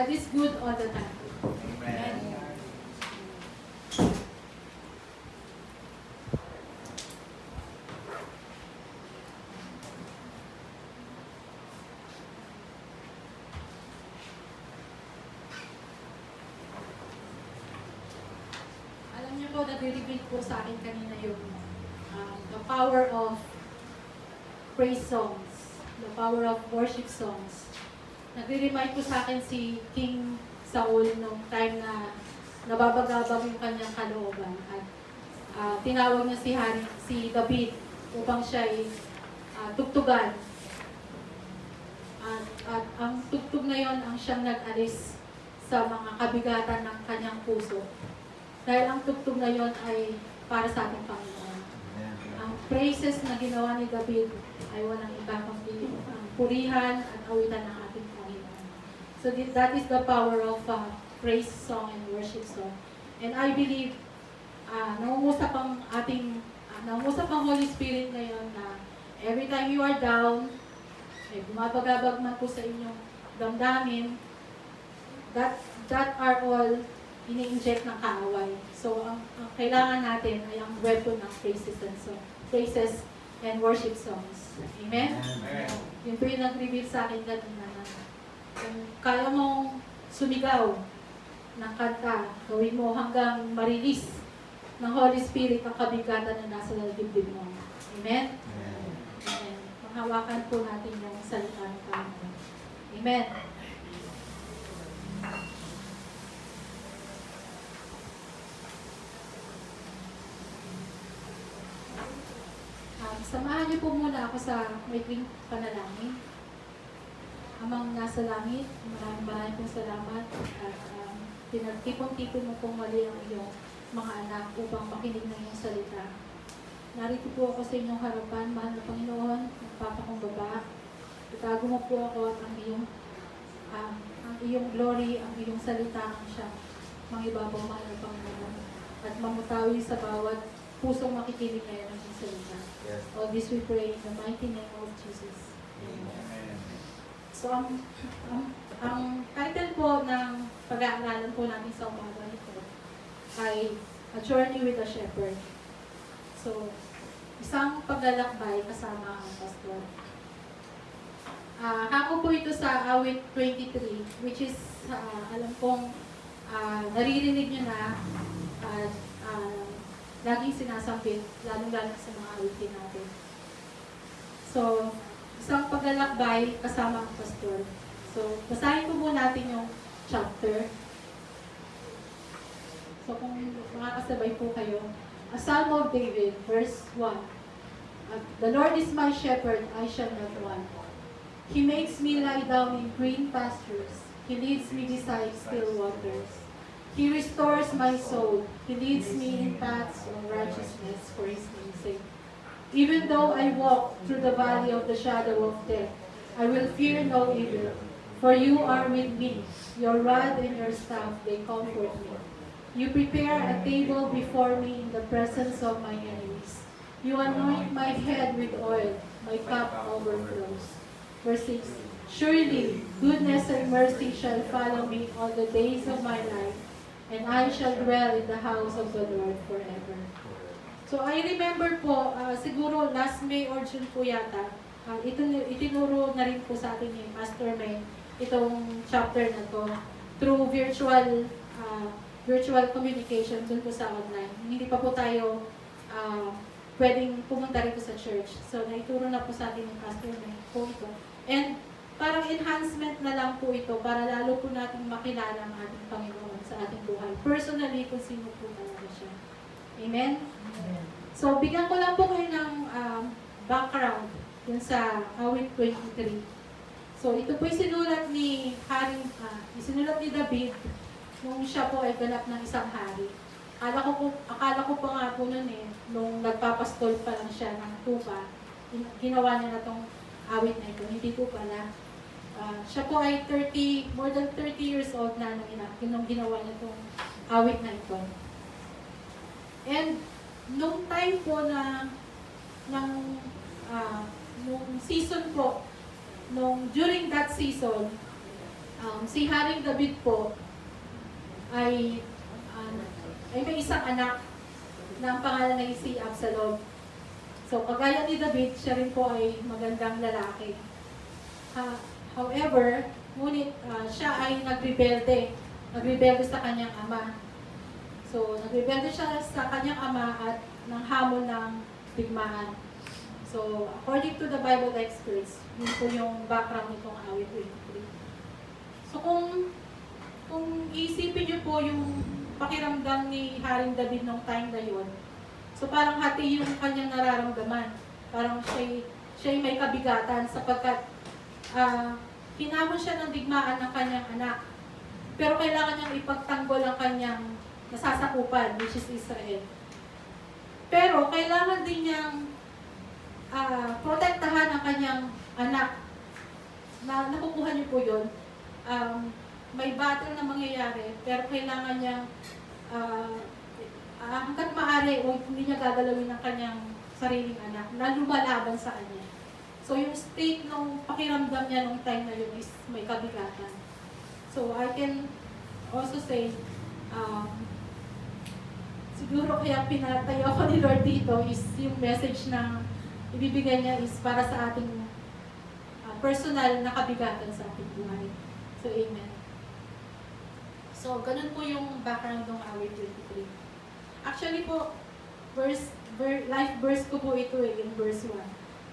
God is good all the time. Amen. Alam niyo po, nag-reveal po sa akin kanina yung the power of praise songs, the power of worship songs. Nagre-remind po sa akin si King Saul nung time na nababagabag yung kanyang kalooban at tinawag niya si David upang siya ay tugtugan. At ang tugtog na yon ang siyang nag-alis sa mga kabigatan ng kanyang puso. Dahil ang tugtog na yon ay para sa ating Panginoon. Ang praises na ginawa ni David ay walang iba kundi ang purihan at awitan ng ating Panginoon. So that is the power of praise song and worship song. And I believe nangungusap ang Holy Spirit ngayon na every time you are down, bumabagabag man po sa inyong damdamin, that are all ini-inject ng kaaway. So, ang kailangan natin ay ang weapon ng praises and worship songs. Amen? Amen. Yun po yung nag-reveal sa akin kanina na kung kaya mong sumigaw ng kanta, gawin mo hanggang marilis ng Holy Spirit ang kabigatan na nasa dibdib mo. Amen? Amen. Manghawakan po natin yung salita ng Panginoon. Amen. Samahan niyo po muna ako sa maikling panalangin. Amang nasa langit, maraming pong salamat at pinagtipon-tipon mo pong mali ang iyong mga anak upang makinig ng iyong salita. Narito po ako sa inyong harapan, mahal na Panginoon, magpapakumbaba. Itago mo po ako at ang iyong glory, ang iyong salita ang siya. Mangibabaw, mahal na Panginoon. At mamutawi sa bawat pusong makikinig ngayon ng iyong salita. Yes. All this we pray in the mighty name of Jesus. Amen. So, ang title po ng pag-aaralan po natin sa umaga nito ay A Journey with a Shepherd. So, isang paglalakbay kasama ang pastor. Hako po ito sa awit 23, which is, alam kong naririnig nyo na laging sinasambit, lalong-lalo sa mga awitin natin. So, isang paglalakbay kasama ang pastor. So, basahin po muna natin yung chapter. So, kung makakasabay po kayo. A Psalm of David, verse 1. The Lord is my shepherd, I shall not want. He makes me lie down in green pastures. He leads me beside still waters. He restores my soul. He leads me in paths of righteousness for His name's sake. Even though I walk through the valley of the shadow of death, I will fear no evil, for you are with me. Your rod and your staff, they comfort me. You prepare a table before me in the presence of my enemies. You anoint my head with oil, my cup overflows. Verse 6, surely goodness and mercy shall follow me all the days of my life, and I shall dwell in the house of the Lord forever. So I remember po, siguro last May or June po yata, itinuro na rin po sa atin ni Pastor May itong chapter na to through virtual communication dun po sa online. Hindi pa po tayo pwedeng pumunta rito sa church. So naituro na po sa atin ni Pastor May po ito. And parang enhancement na lang po ito para lalo po natin makilala ang ating Panginoon sa ating buhay. Personally, kung sino po talaga siya. Amen? Amen. So, bigyan ko lang po kayo ng background dun sa awit 23. So, ito po sinulat ni David nung siya po ay ganap ng isang hari. Akala ko pa nga po nun nung nagpapastol pa lang siya ng tupa, ginawa niya na tong awit na ito. Hindi po pala. Siya po ay more than 30 years old na nung ginawa niya itong awit na ito. And nung time po nung season po, during that season, Si Haring David po ay, ay may isang anak na ang pangalan ay si Absalom. So, kagaya ni David, siya rin po ay magandang lalaki. However, ngunit siya ay nagrebelde. Nagrebelde sa kanyang ama. So, nagrebelde siya sa kanyang ama at nang hamon ng digmaan. So, according to the Bible experts, yun po yung background nitong awit 23. So, kung iisipin niyo po yung pakiramdam ni Haring David nung time na yun, so parang hati yung kanyang nararamdaman. Parang siya'y may kabigatan sapagkat hinamon siya ng digmaan ng kanyang anak. Pero kailangan niyang ipagtanggol ang kanyang nasasakupan, which is Israel. Pero kailangan din niyang protektahan ang kanyang anak. Nakukuha niyo po yun. May battle na mangyayari, pero kailangan niyang hanggat maaari, hindi niya gagalawin ang kanyang sariling anak na lumalaban sa kanya. So yung state ng pakiramdam niya nung time na yun is may kabigatan. So I can also say, siguro kaya pinatay ako ni Lord dito is yung message na ibibigay niya is para sa ating personal na kabigatan sa ating buhay. So amen. So ganun po yung background ng awit 23. Actually po, life verse ko po ito in verse 1.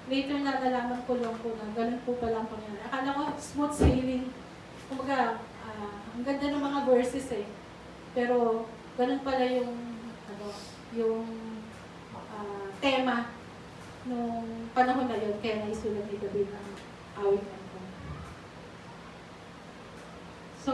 Later na nalaman ko lang po na ganun po palang pangyari. Akala ko smooth sailing. Kumbaga, ang ganda ng mga verses eh. Pero ganun pala yung tema nung panahon na yun, kaya naisulat ni David ang awit na ito. So,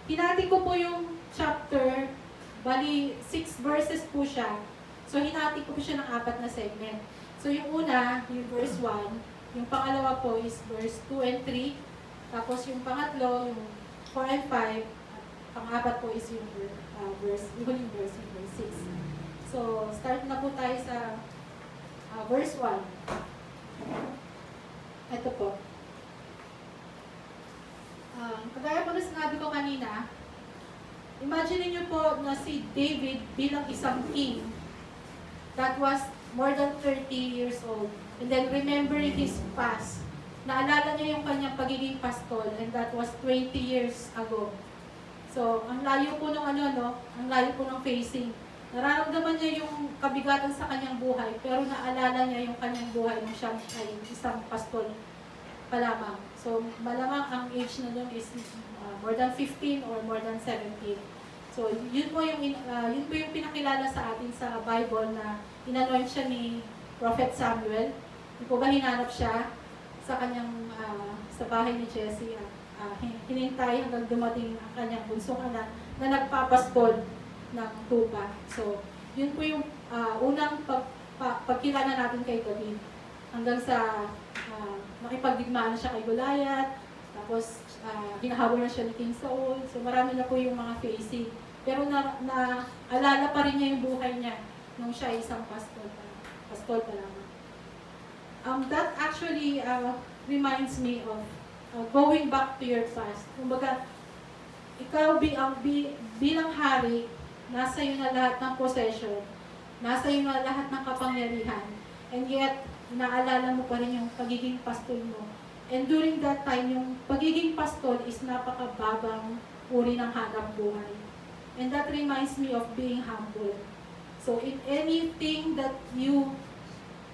hinati ko po yung chapter, bali 6 verses po siya. So, hinati ko po siya ng 4 na segment. So, yung una, yung verse 1, yung pangalawa po is verse 2 and 3, tapos yung pangatlo, yung 4 and 5, at pang-apat po is yung verse, yung verse 6. So, start na po tayo sa verse 1. Ito po. Kagaya po na sinabi ko kanina, imagine niyo po na si David bilang isang king that was more than 30 years old. And then remembering his past, naalala niya yung kanyang pagiging pastol, and that was 20 years ago. So, ang layo po ng ang layo po ng facing. Nararamdaman niya yung kabigatan sa kanyang buhay, pero naalala niya yung kanyang buhay nung siya ay isang pastol pa lamang. So, malamang ang age na doon is more than 15 or more than 17. So, yun po yung pinakilala sa atin sa Bible na inanoint siya ni Prophet Samuel. Yung po ba hinanap siya sa kanyang sa bahay ni Jesse at hinintay hanggang dumating ang kanyang bunsong anak na nagpapastol ng tupa. So, yun po yung unang pagkilala natin kay David. Hanggang sa makipagdigmaan siya kay Goliath, tapos hinahabol na siya ni King Saul. So, marami na po yung mga facing. Pero naalala pa rin niya yung buhay niya nung siya ay isang pastol pa lamang. That actually reminds me of going back to your past. Kumbaga, ikaw bilang hari, nasa iyo na lahat ng possession, nasa iyo na lahat ng kapangyarihan, and yet, naalala mo pa rin yung pagiging pastol mo. And during that time, yung pagiging pastol is napakababang uri ng hanap buhay. And that reminds me of being humble. So, in anything that you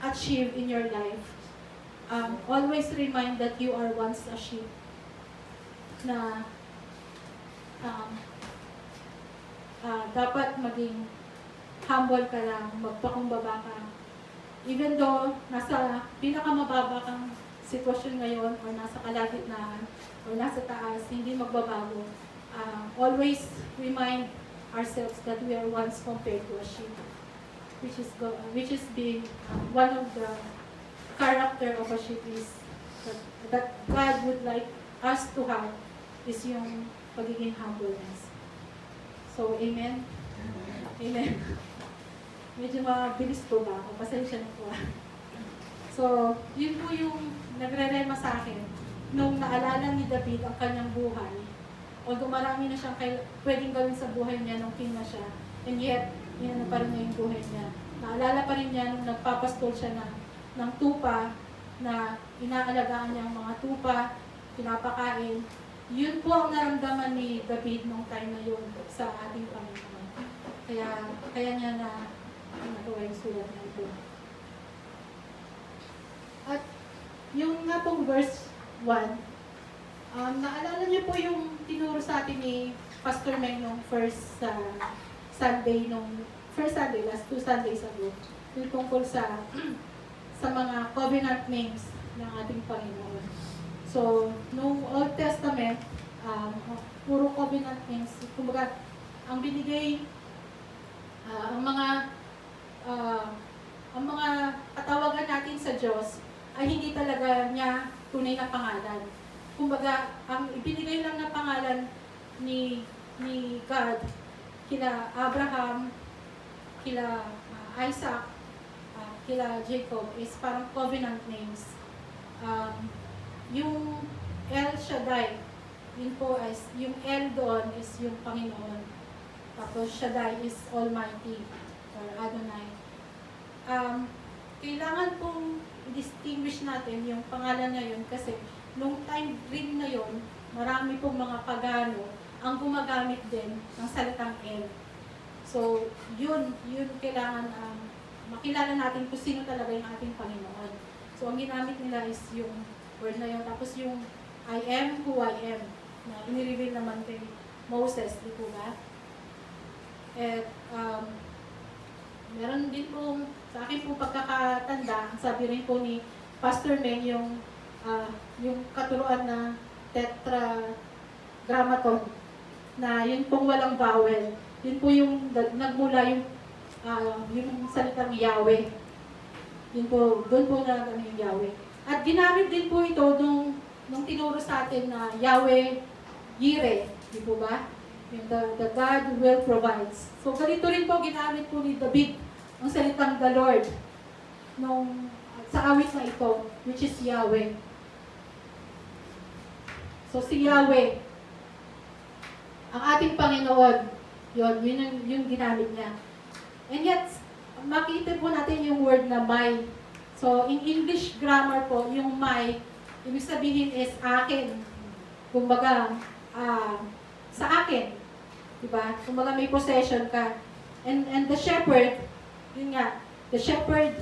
achieve in your life, always remind that you are once a sheep na dapat maging humble ka lang, magpakumbaba ka. Even though nasa pinakamababa kang sitwasyon ngayon or nasa kalagitnaan or nasa taas, hindi magbabago. Always remind ourselves that we are once compared to a sheep, which is being one of the character of a sheep is that God would like us to have is yung pagiging humbleness. So, amen? Amen. Medyo mabilis po ba ako? Pasensya na po. So, yun po yung nagre-rema sa akin nung naalala ni David ang kanyang buhay, although marami na siyang pwedeng gawin sa buhay niya nung king na siya, and yet, yan pa rin niya yung buhay niya. Naalala pa rin niya nung nagpapastol siya ng tupa, na inaalagaan niya ang mga tupa, pinapakain. Yun po ang naramdaman ni David nung time na yun sa ating Panginoon. Kaya niya na nagawa yung sulat na ito. At yung nga pong verse 1, naalala niyo po yung tinuro sa atin ni Pastor Meng nung first Sunday, last 2 Sundays ago, yung tungkol sa mga covenant names ng ating Panginoon. So, nung Old Testament, puro covenant names. Kumbaga, ang binigay, ang mga katawagan natin sa Diyos ay hindi talaga niya tunay na pangalan. Kumbaga, ang ibinigay lang na pangalan ni God kila Abraham, kila Isaac, kila Jacob is parang covenant names. Yung El Shaddai, yun po is, yung El doon is yung Panginoon. Tapos Shaddai is Almighty or Adonai. Kailangan pong i-distinguish natin yung pangalan na yun kasi nung time rin na yun, marami pong mga pagano ang gumagamit din ng salitang El. So, yun kailangan makilala natin kung sino talaga yung ating Panginoon. So, ang ginamit nila is yung word na yun. Tapos yung I am who I am na inireveal naman kay Moses, di po ba? At meron din po, sa akin po pagkakatanda, sabi rin po ni Pastor Meng yung katuruan na tetragrammaton, na yun pong walang vowel. Yun po yung nagmula yung salitang Yahweh. Yun po, doon po na yung Yahweh. At ginamit din po ito nung tinuro sa atin na Yahweh Yireh, di po ba? Yung the God will provides. So ganito rin po ginamit po ni David ang salitang the Lord sa awit na ito, which is Yahweh. So si Yahweh, ang ating Panginoon, yun yung ginamit niya. And yet, makita po natin yung word na my. So, in English grammar po, yung my, ibig sabihin is akin. Kumbaga, sa akin. Diba? Kumbaga may possession ka. And the shepherd, yun nga, the shepherd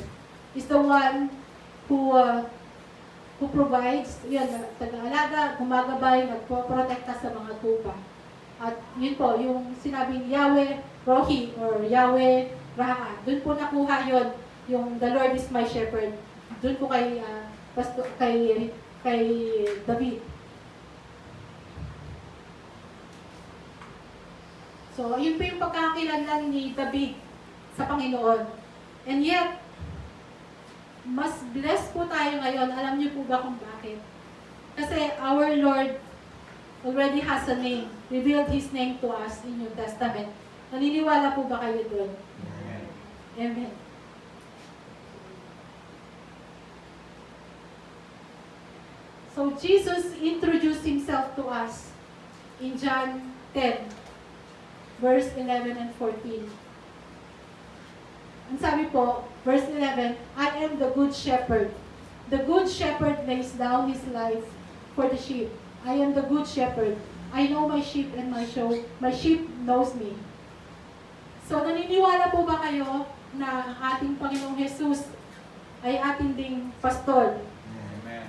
is the one who provides, yun, taga-alaga, gumagabay, nagpo-protekta sa mga tupa. At yun po, yung sinabing Yahweh Rohi or Yahweh Raha, doon po nakuha yun, yung the Lord is my shepherd. Doon po kay David. So, yun po yung pagkakakilanlan ni David sa Panginoon. And yet, mas blessed po tayo ngayon. Alam niyo po ba kung bakit? Kasi our Lord already has a name. Revealed His name to us in New Testament. Naniniwala po ba kayo doon? Amen. Amen. So, Jesus introduced Himself to us in John 10, verse 11 and 14. Ang sabi po, verse 11, I am the good shepherd. The good shepherd lays down his life for the sheep. I am the good shepherd. I know my sheep and my sheep knows me. So, naniniwala po ba kayo na ang ating Panginoong Jesus ay ating ding pastol? Amen.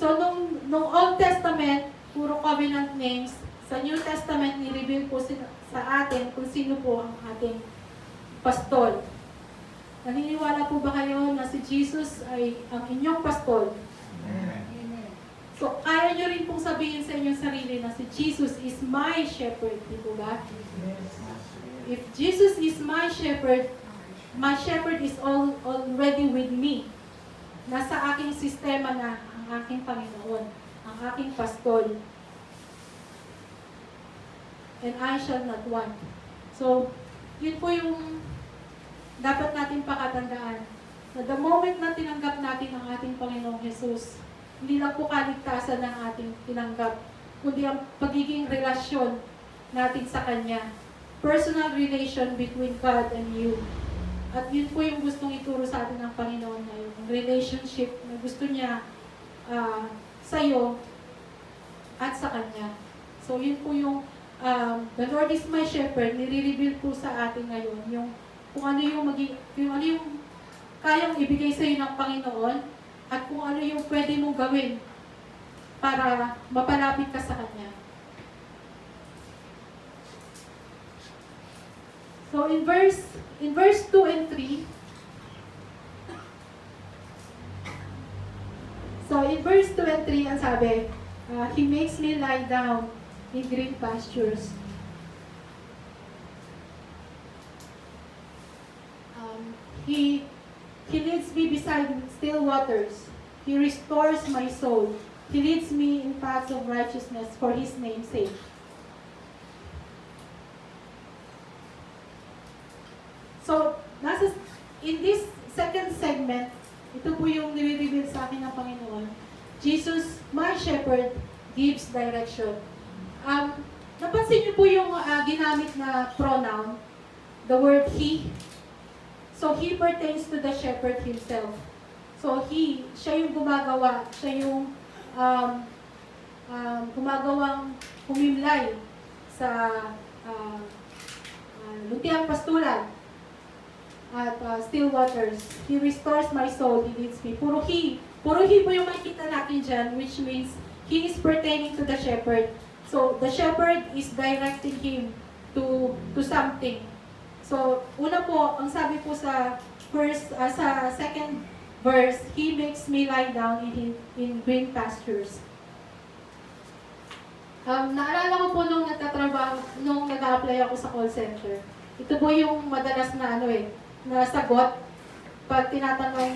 So, nung Old Testament, puro covenant names. Sa New Testament, ni-reveal po sa atin kung sino po ang ating pastol. Naniniwala po ba kayo na si Jesus ay ang inyong pastol? Amen. So, kaya nyo rin pong sabihin sa inyong sarili na si Jesus is my shepherd, di po ba? If Jesus is my shepherd is already with me. Nasa aking sistema na ang aking Panginoon, ang aking pastol. And I shall not want. So, yun po yung dapat natin pakatandaan. Na the moment na tinanggap natin ang ating Panginoong Jesus, hindi lang po kaligtasan ng ating tinanggap, kundi ang pagiging relasyon natin sa Kanya. Personal relation between God and you. At yun po yung gustong ituro sa atin ng Panginoon ngayon. Ang relationship na gusto niya sa'yo at sa Kanya. So yun po yung the Lord is my shepherd, nire-reveal po sa atin ngayon yung kung ano yung kayang ibigay sa iyo ng Panginoon at kung ano yung pwede mong gawin para mapalapit ka sa Kanya. So in verse 2 and 3, ang sabi, He makes me lie down in green pastures. He leads me beside still waters. He restores my soul. He leads me in paths of righteousness for His name's sake. So, in this second segment, ito po yung nire-reveal sa akin ng Panginoon. Jesus, my shepherd, gives direction. Napansin niyo po yung ginamit na pronoun, the word he. So, he pertains to the shepherd himself. So, siya yung gumagawa, siya yung gumagawang humimlay sa lutiang pastulan at still waters. He restores my soul, He leads me. Puro he po yung makikita natin dyan, which means he is pertaining to the shepherd. So, the shepherd is directing him to something. So, una po, ang sabi po sa second verse, He makes me lie down in green pastures. Naalala ko po nung nag-a-apply ako sa call center. Ito po yung madalas na na sagot pag tinatanong,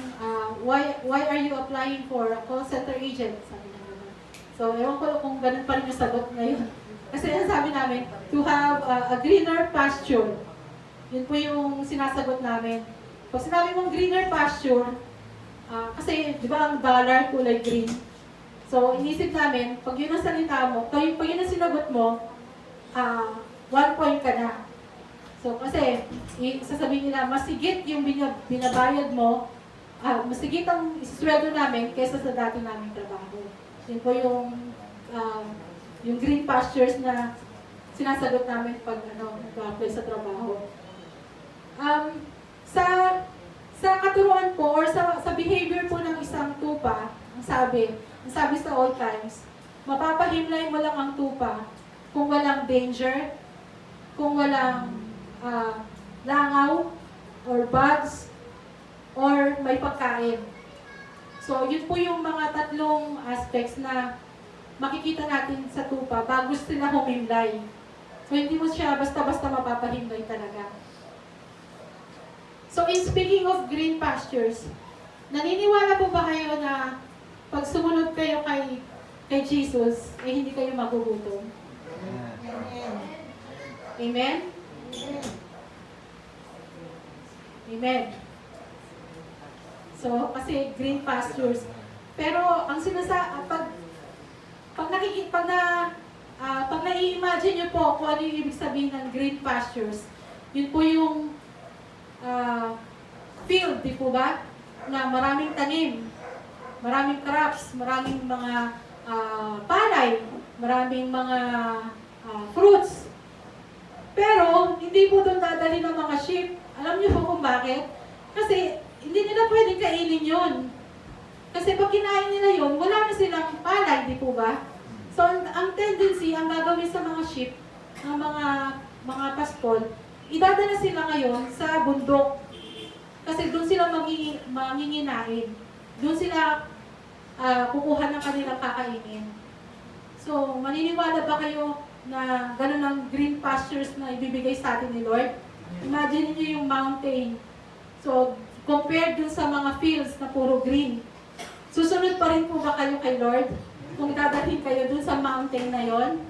why are you applying for a call center agent? Sabi na naman. So, ewan ko kung ganun pa rin yung sagot ngayon. Kasi ang sabi namin, to have a greener pasture. Yun po yung sinasagot namin. Pag sinabi mong greener pasture, kasi di ba ang dollar kulay green? So, inisip namin, pag yun ang salita mo, pag yun ang sinagot mo, 1 point ka na. So, kasi, sasabihin nila, masigit yung binabayad mo, masigit ang isweldo namin kaysa sa dati naming trabaho. Yun po yung green pastures na sinasagot namin pag nag-apply sa trabaho. Sa katuruan po, or sa behavior po ng isang tupa, ang sabi sa old times, mapapahimlay mo lang ang tupa kung walang danger, kung walang langaw, or bugs, or may pagkain. So, yun po yung mga tatlong aspects na makikita natin sa tupa bago sila humimlay. So, hindi mo siya basta-basta mapapahimlay talaga. So, in speaking of green pastures, naniniwala po ba kayo na pag sumunod kayo kay Jesus, hindi kayo magugutom? Amen? Amen. So, kasi green pastures. Pero, ang pag na-imagine nyo po kung ano yung ibig sabihin ng green pastures, yun po yung field, di po ba? Na maraming tanim, maraming crops, maraming mga palay, maraming mga fruits. Pero, hindi po doon dadali ng mga sheep. Alam niyo po kung bakit? Kasi, hindi nila pwedeng kainin yun. Kasi pag kinain nila yun, wala na silang palay, di po ba? So, ang tendency, ang gagawin sa mga sheep, ng mga pastol, idadala sila ngayon sa bundok. Kasi doon sila manginginain. Doon sila kukuha ng kanilang kakainin. So, maniniwala ba kayo na gano'n ang green pastures na ibibigay sa atin ni Lord? Imagine niyo yung mountain. So, compared dun sa mga fields na puro green. Susunod pa rin po ba kayo kay Lord? Kung dadalhin kayo dun sa mountain na yon?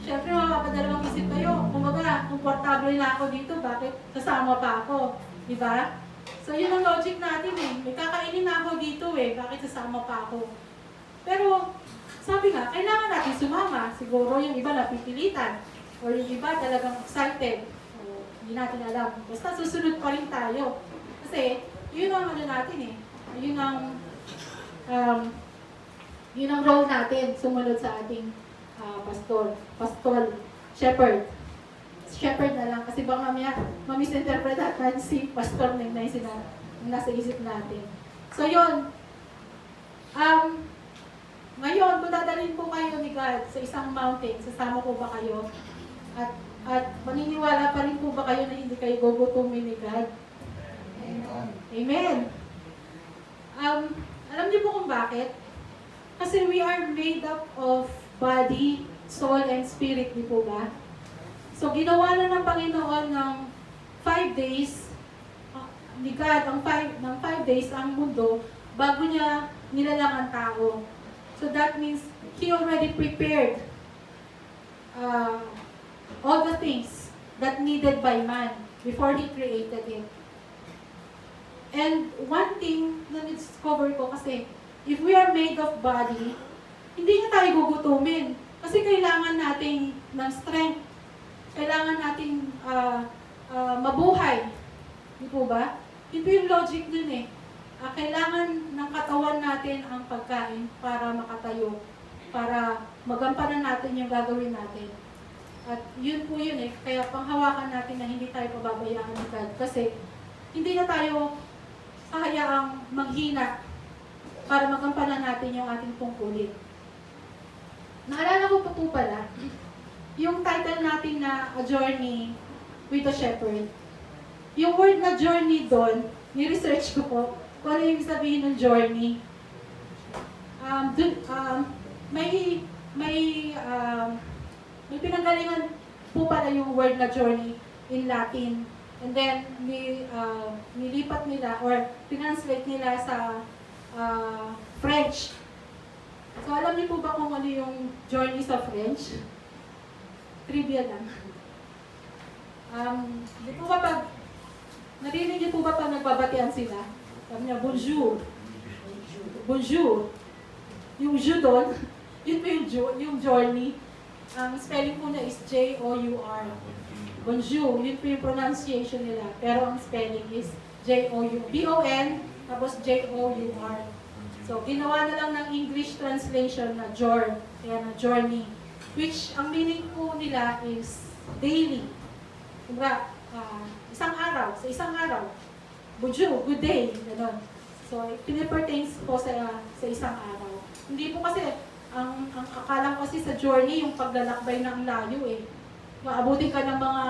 Siyempre, makapadalawang isip kayo. Kumbaga, komportable na ako dito, bakit kasama pa ako? Diba? So, yun ang logic natin eh. May kakainin na ako dito eh, bakit sasama pa ako? Pero, sabi nga, kailangan natin sumama. Siguro yung iba napipilitan. Or yung iba talagang excited. O, hindi natin alam. Basta susunod pa rin tayo. Kasi, yun ang ano natin eh. Yun ang, um, yun ang role natin, sumunod sa ating shepherd. Shepherd na lang. Kasi baka mamaya, mamisinterpret natin si pastor na yung nasa isip natin. So yun, ngayon, kung dadalhin po kayo ni God sa isang mountain, sasama po ba kayo? At maniniwala pa rin po ba kayo na hindi kayo gugutumin ni God? Amen. Alam niyo po kung bakit? Kasi we are made up of body, soul, and spirit, di po ba? So, ginawa na ng Panginoon ng 5 days, ni God, ng 5 days ang mundo, bago niya nilalang ang tao. So, that means, He already prepared all the things that needed by man before He created it. And one thing na discover ko kasi, if we are made of body, hindi niya tayo gugutumin. Kasi kailangan nating ng strength. Kailangan nating mabuhay. Di po ba? Ito yung logic dun eh. Kailangan ng katawan natin ang pagkain para makatayo. Para magampanan natin yung gagawin natin. At yun po yun eh. Kaya panghawakan natin na hindi tayo pababayaan ni God. Kasi hindi na tayo hayaang manghina para magampanan natin yung ating tungkulin. Naalala ko pa po pala, yung title natin na A Journey with a Shepherd. Yung word na journey doon, ni-research ko po kung ano yung sabihin ng journey. May pinanggalingan po pala yung word na journey in Latin. And then, nilipat nila or translate nila sa French. So, alam niyo po ba kung ano yung journey sa French? Trivia lang. Di po ba pag, narinig niyo po ba pag nagbabatian sila? Sabi niya, bonjour. Bonjour. Yung je doon, yun po yung journey. Ang spelling po niya is J-O-U-R. Bonjour, yun po yung pronunciation nila. Pero ang spelling is J-O-U, B-O-N, tapos J-O-U-R. So, ginawa na lang ng English translation na kaya na journey. Which, ang meaning po nila is daily. Diba, sa isang araw. Bonjour, good day, gano'n. So, pinipertains po sa isang araw. Hindi po kasi, ang akala ko kasi sa journey, yung paglalakbay ng layo eh. Maabutin ka ng mga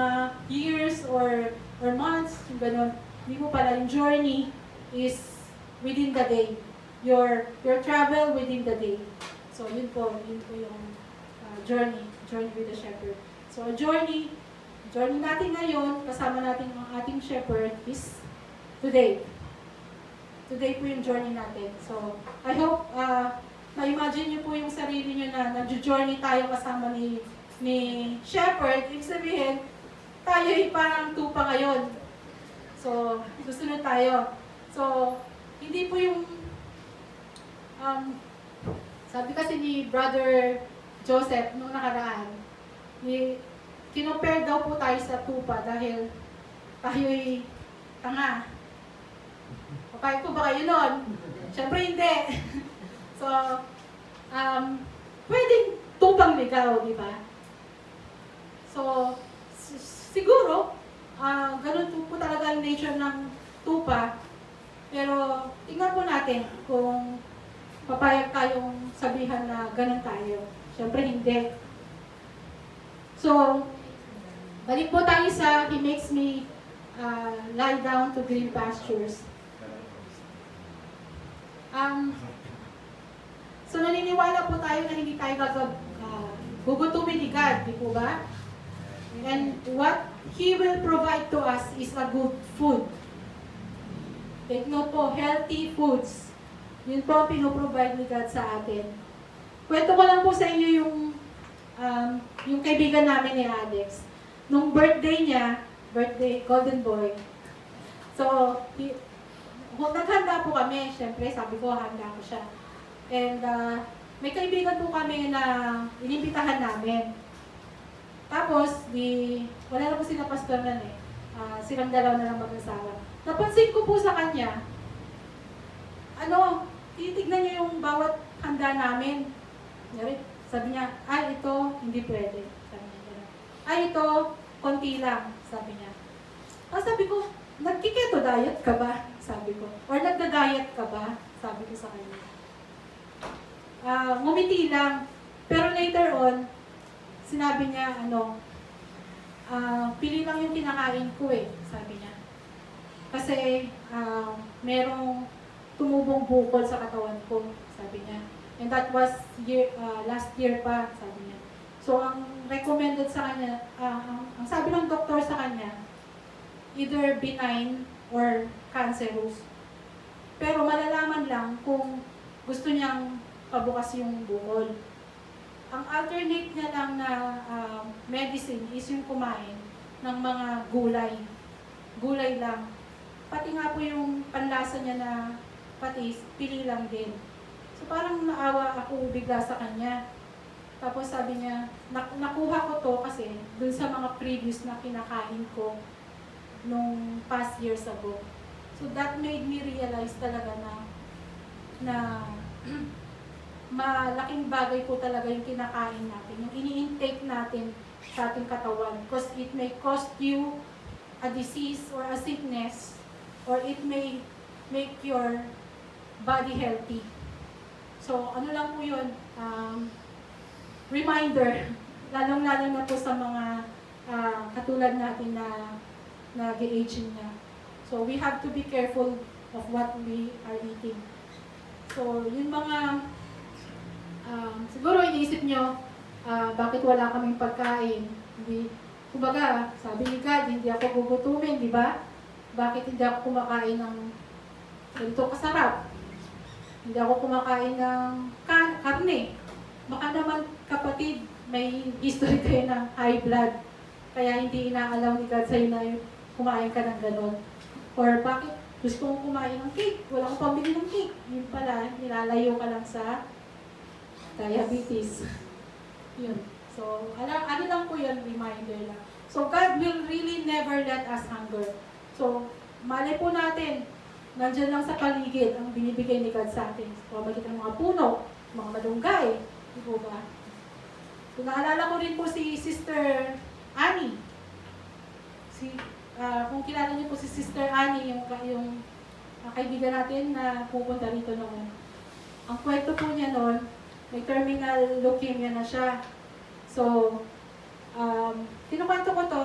years or months, yung gano'n. Hindi po pala, yung journey is within the day. Your travel within the day. So, yun po yung journey with the shepherd. So, journey natin ngayon, kasama natin ang ating shepherd is today. Today po yung journey natin. So, I hope ma-imagine niyo po yung sarili niyo na nag-journey tayo kasama ni shepherd. Ibig sabihin, tayo ay parang tupa ngayon. So, susunod tayo. So, hindi po yung sabi kasi ni Brother Joseph nung nakaraan, kinompare daw po tayo sa tupa dahil tayo'y tanga. Okay po ba kayo nun? Siyempre hindi. So, pwedeng tupang ligaw, di ba? So, siguro, ganun po talaga ang nature ng tupa. Pero, tingnan po natin kung papayag tayong sabihan na ganun tayo. Siyempre hindi. So, balik po tayo sa He makes me lie down to green pastures. So, naniniwala po tayo na hindi tayo gugutumin ni God, di po ba? And what He will provide to us is a good food. Take note po, healthy foods. Yun po ang pinoprovide ni God sa atin. Kwento ko lang po sa inyo yung kaibigan namin ni Alex. Nung birthday niya, Golden Boy. So, naghanda po kami. Siyempre, sabi ko, handa ko siya. And may kaibigan po kami na inimbitahan namin. Tapos, wala na po sila pastor nun eh. Silang dalawa na lang mag-asawa. Napansin ko po sa kanya, titignan niya yung bawat handa namin. Sabi niya, ito, hindi pwede. Sabi niya, ito, konti lang. Sabi niya. Sabi ko, nagkiketo diet ka ba? Sabi ko. Or nagda-diet ka ba? Sabi ko sa kanya. Ngumiti lang. Pero later on, sinabi niya, pili lang yung kinakain ko eh, sabi niya. Kasi, merong tumubong bukol sa katawan ko, sabi niya. And that was last year pa, sabi niya. So, ang recommended sa kanya, ang sabi ng doktor sa kanya, either benign or cancerous. Pero malalaman lang kung gusto niyang pabukas yung bukol. Ang alternate niya lang na medicine is yung kumain ng mga gulay. Gulay lang. Pati nga po yung panlasa niya na patis, pili lang din. So parang naawa ako bigla sa kanya. Tapos sabi niya, nakuha ko to kasi dun sa mga previous na kinakain ko nung past years ago. So that made me realize talaga na malaking bagay po talaga yung kinakain natin, yung ini-intake natin sa ating katawan. Because it may cost you a disease or a sickness, or it may make your body healthy. So, ano lang po yun, reminder, lalong-lalong na po sa mga katulad natin na nag-aging na. So, we have to be careful of what we are eating. So, yung mga siguro iniisip nyo, bakit wala kaming pagkain? Kumbaga, sabi ni God, hindi ako gugutumin, di ba? Bakit hindi ako kumakain ng ganito kasarap? Hindi ako kumakain ng karne. Baka naman, kapatid, may history kayo ng high blood. Kaya hindi inaalaw ni God sa'yo na kumain ka ng ganon. Or bakit gusto kong kumain ng cake? Wala akong pambili ng cake. Yun pala, nilalayo ka lang sa diabetes. Yun. So, ano lang po yun, reminder lang. So, God will really never let us hunger. So, malay po natin, nandyan lang sa paligid ang binibigay ni God sa atin. So, makikita ng mga puno, mga malunggay. Di po ba? So, naalala ko rin po si Sister Annie. Kung kilala niyo po si Sister Annie, yung kaibigan natin na pupunta rito noon. Ang kwento po niya noon, may terminal leukemia na siya. So, kinukwento ko to,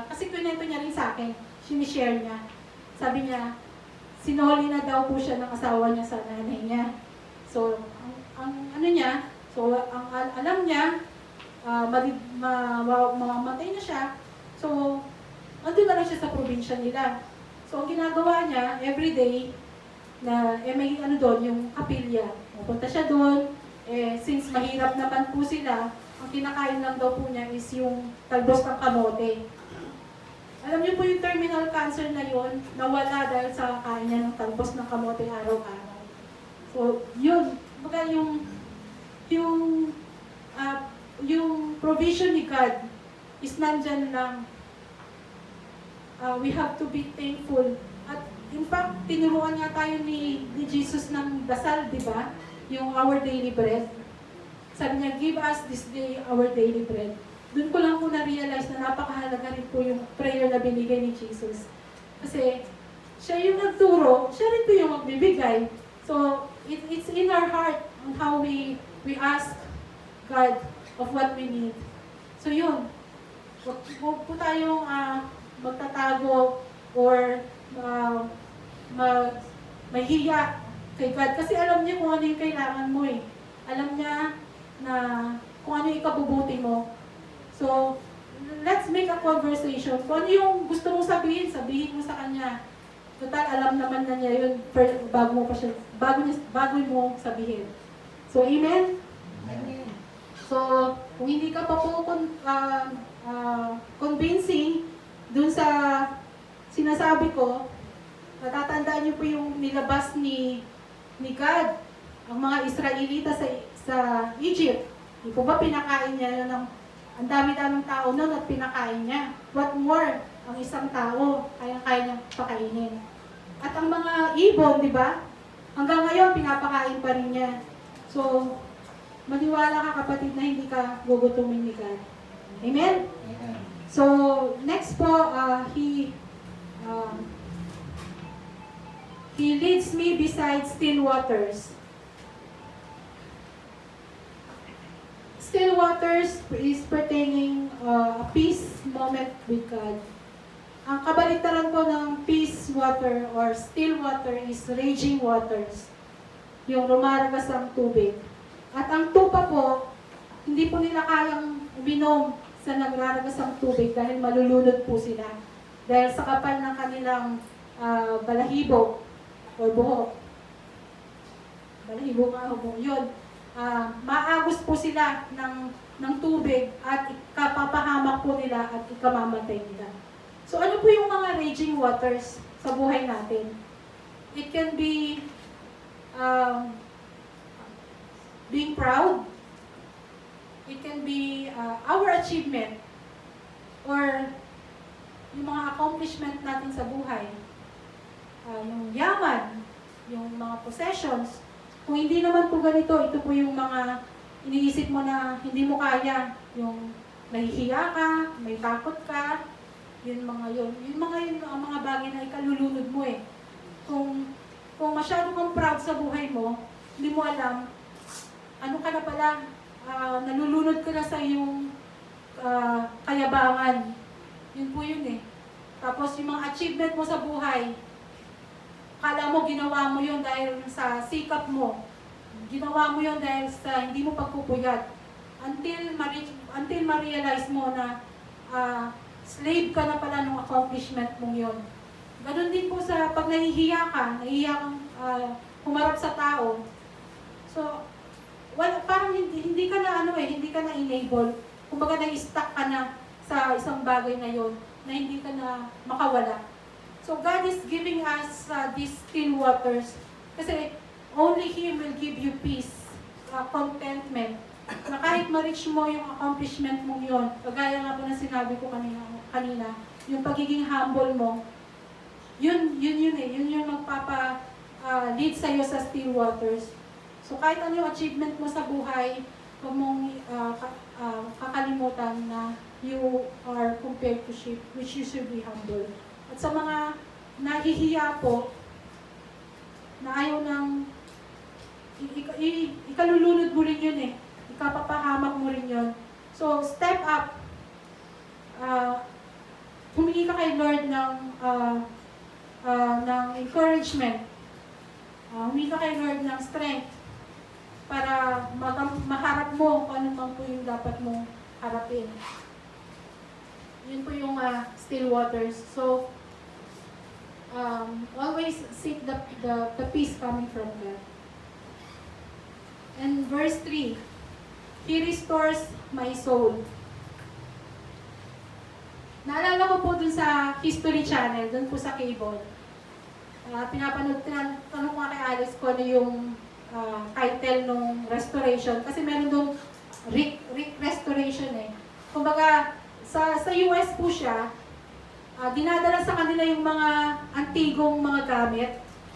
kasi kwento niya rin sa akin, sinishare niya. Sabi niya, sinoli na daw po siya ng asawa niya sa nanay niya. So, ang alam niya, mamamatay na siya. So, andun na lang siya sa probinsya nila. So, ang ginagawa niya, everyday, may doon, yung kapilya. Pupunta siya doon, since mahirap naman po sila, ang kinakain lang daw po niya is yung talbos ng kamote. Alam niyo po yung terminal cancer na yun, nawala dahil sa kain niya ng talbos ng kamote araw-araw. So, yun. Baga yung provision ni God is nandyan lang. We have to be thankful. At in fact, tinuruan nga tayo ni Jesus ng dasal, di ba? Yung our daily bread. Sabi niya, give us this day our daily bread. Doon ko lang po na-realize na napakahalaga rin po yung prayer na binigay ni Jesus. Kasi siya yung nagturo, siya rin po yung magbibigay. So, it's in our heart on how we ask God of what we need. So yun, huwag po tayong magtatago or mahiya kay God. Kasi alam niya kung ano yung kailangan mo eh. Alam niya na kung ano yung ikabubuti mo. So, let's make a conversation. Kung ano yung gusto mong sabihin mo sa Kanya. Total, alam naman na niya yun bago mo sabihin. So, amen? Amen. So, kung hindi ka pa po convincing dun sa sinasabi ko, natatandaan niyo po yung nilabas ni God ang mga Israelita sa Egypt. Di po ba pinakain niya ng ang dami-daming tao noon at pinakain niya. What more, ang isang tao, kaya niyang pakainin. At ang mga ibon, di ba? Hanggang ngayon, pinapakain pa rin niya. So, maniwala ka kapatid na hindi ka gugutumin ni God. Amen? Amen. So, next po, he leads me beside still waters. Still waters is pertaining a peace moment with God. Ang kabaliktaran po ng peace water or still water is raging waters. Yung rumaragas ang tubig. At ang tupa po, hindi po nila kayang uminom sa nagraragas ang tubig dahil malulunod po sila. Dahil sa kapal ng kanilang balahibo or buhok. Balahibo nga o buhok. Yun. Maagos po sila ng tubig at ikapapahamak po nila at ikamamatay nila. So ano po yung mga raging waters sa buhay natin? It can be being proud. It can be our achievement or yung mga accomplishment natin sa buhay. Yung yaman, yung mga possessions. Kung hindi naman po ganito, ito po yung mga iniisip mo na hindi mo kaya. Yung nahihiya ka, may takot ka, yun mga yun. Yung mga bagay na ikalulunod mo eh. Kung masyado kang proud sa buhay mo, hindi mo alam, ano ka na pala, nalulunod ka na sa iyong kayabangan. Yun po yun eh. Tapos yung mga achievement mo sa buhay, kala mo ginawa mo yun dahil sa sikap mo. Ginawa mo yun dahil sa hindi mo pagpupuyat. Until ma-realize mo na slave ka na pala ng accomplishment mong yun. Ganon din po sa pag nahihiya kang humarap sa tao. So, parang hindi ka na hindi ka na enable. Kumbaga na-stuck ka na sa isang bagay na yun na hindi ka na makawala. So God is giving us these still waters kasi only Him will give you peace, contentment. Na kahit ma-reach mo yung accomplishment mong yun, kagaya nga po na sinabi ko kanina, yung pagiging humble mo, yun yung magpapa-lead sa'yo sa still waters. So kahit ano yung achievement mo sa buhay, huwag mong kakalimutan na you are compared to sheep, which you should be humble. At sa mga nahihiya po, na ayaw ng, ikalulunod mo rin yun eh. Ikapapahamak mo rin yun. So, step up. Humingi ka kay Lord ng encouragement. Humingi ka kay Lord ng strength para maharap mo kung ano man po yung dapat mong harapin. Yun po yung still waters. So, always seek the peace coming from God. And verse 3, He restores my soul. Naalala ko po dun sa History Channel, dun po sa cable. Tanong ko kay Alice ko ano yung title nung restoration. Kasi meron dun restoration eh. Kumbaga, sa US po siya, dinadala sa kanila yung mga antigong mga gamit.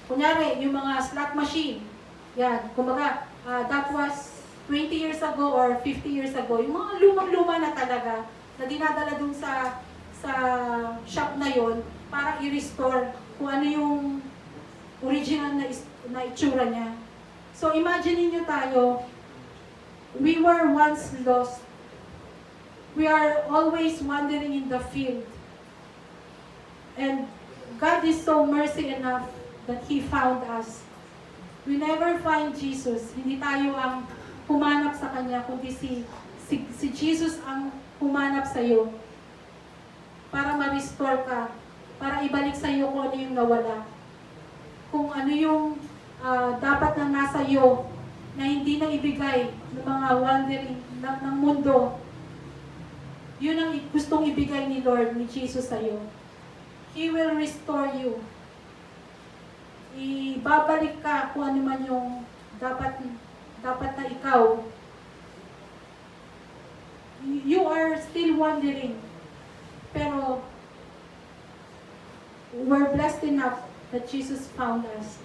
Kunyari, yung mga slot machine. Yan, kumbaga, that was 20 years ago or 50 years ago. Yung mga lumang-luma na talaga, na dinadala dun sa shop na yon para i-restore kung ano yung original na itsura niya. So, imagine niyo tayo, we were once lost. We are always wandering in the field. And God is so mercy enough that He found us. We never find Jesus. Hindi tayo ang humanap sa Kanya, kundi si Jesus ang humanap sa iyo para ma-restore ka, para ibalik sa iyo kung ano yung nawala. Kung ano yung dapat na nasa iyo na hindi na ibigay ng mga wandering ng mundo. Yun ang gustong ibigay ni Lord, ni Jesus sa iyo. He will restore you. Ibabalik ka kung ano man yung dapat na ikaw, you are still wandering. Pero, we're blessed enough that Jesus found us.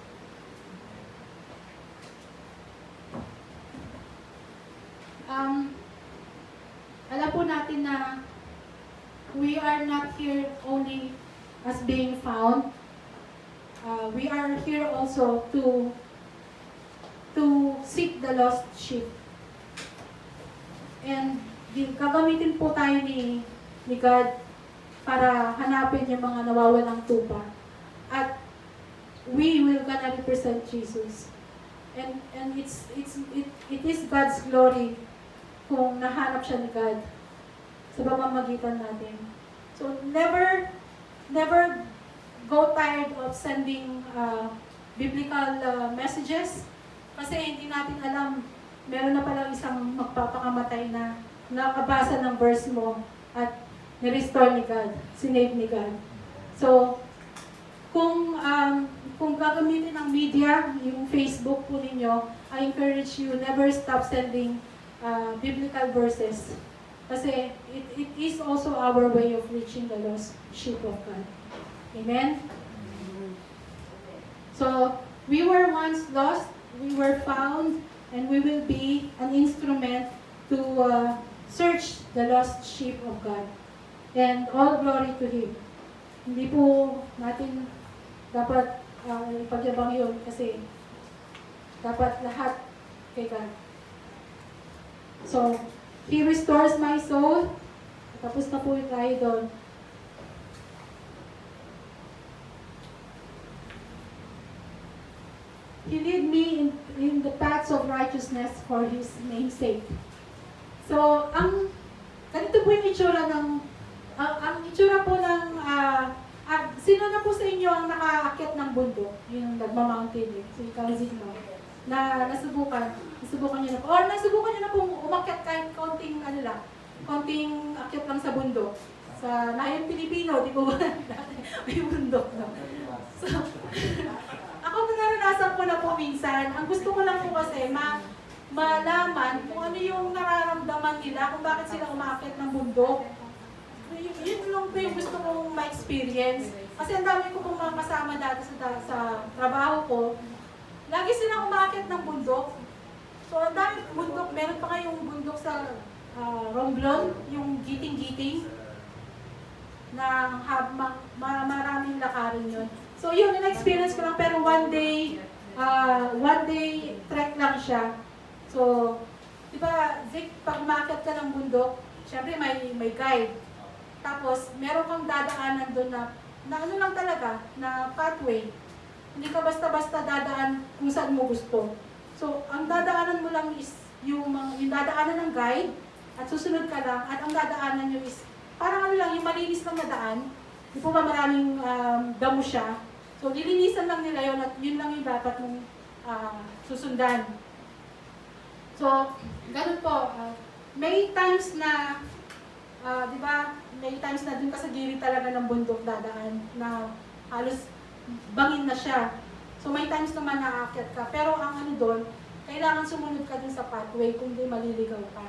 Alam po natin na we are not here only as being found. We are here also to seek the lost sheep. And gagamitin po tayo ni God para hanapin yung mga nawawalang tupa. At we will gonna represent Jesus. And it is God's glory kung nahanap siya ni God sa pamamagitan natin. So never go tired of sending biblical messages kasi hindi natin alam, meron na palang isang magpapakamatay na nakabasa ng verse mo at ni-restore ni God, sinave ni God. So, kung gagamitin ng media, yung Facebook po ninyo, I encourage you, never stop sending biblical verses. Kasi it is also our way of reaching the lost sheep of God. Amen? So, we were once lost, we were found, and we will be an instrument to search the lost sheep of God. And all glory to Him. Hindi po natin dapat ipagyabang yun kasi dapat lahat kay God. So, He restores my soul. Tapos na po yung tayo doon. He lead me in the paths of righteousness for His name's sake. So, ganito po yung itsura ng, ang itsura po ng, sino na po sa inyo ang nakaakyat ng bundok? Yung nagmamountain eh, si Calzino, na nasubukan nyo na po, or nasubukan nyo na pong umakyat kahit konting, konting akyat lang sa bundok. Sa Nahayang Pilipino, di po ba? May bundok na. So, ako naranasan ko na po minsan. Ang gusto ko lang po kasi, malaman kung ano yung nararamdaman nila, kung bakit sila umakyat ng bundok. Yun lang po yung gusto kong ma-experience. Kasi ang dami ko pong mga kasama dati sa trabaho ko. Lagi silang umakyat ng bundok. So, ang dami bundok. Meron pa kayong bundok sa Romblon, yung giting-giting, na maraming lakarin yun. So, yun, na-experience ko lang. Pero one day trek lang siya. So, di ba, Vic, pag umakyat ka ng bundok, syempre may guide. Tapos, meron kang dadaanan doon na ano lang talaga, na pathway. Hindi ka basta-basta dadaan kung saan mo gusto. So, ang dadaanan mo lang is yung dadaanan ng guide, at susunod ka lang, at ang dadaanan nyo is, parang ano lang, yung malinis lang na daan. Di po ba maraming damo siya? So, lilinisan lang nila yun, at yun lang yung dapat mong susundan. So, ganun po. May times na, di ba, may times na dun ka sa gilid talaga ng bundok dadaan na halos bangin na siya. So, may times naman na aakyat ka. Pero ang ano doon, kailangan sumunod ka dun sa pathway kung di maliligaw ka.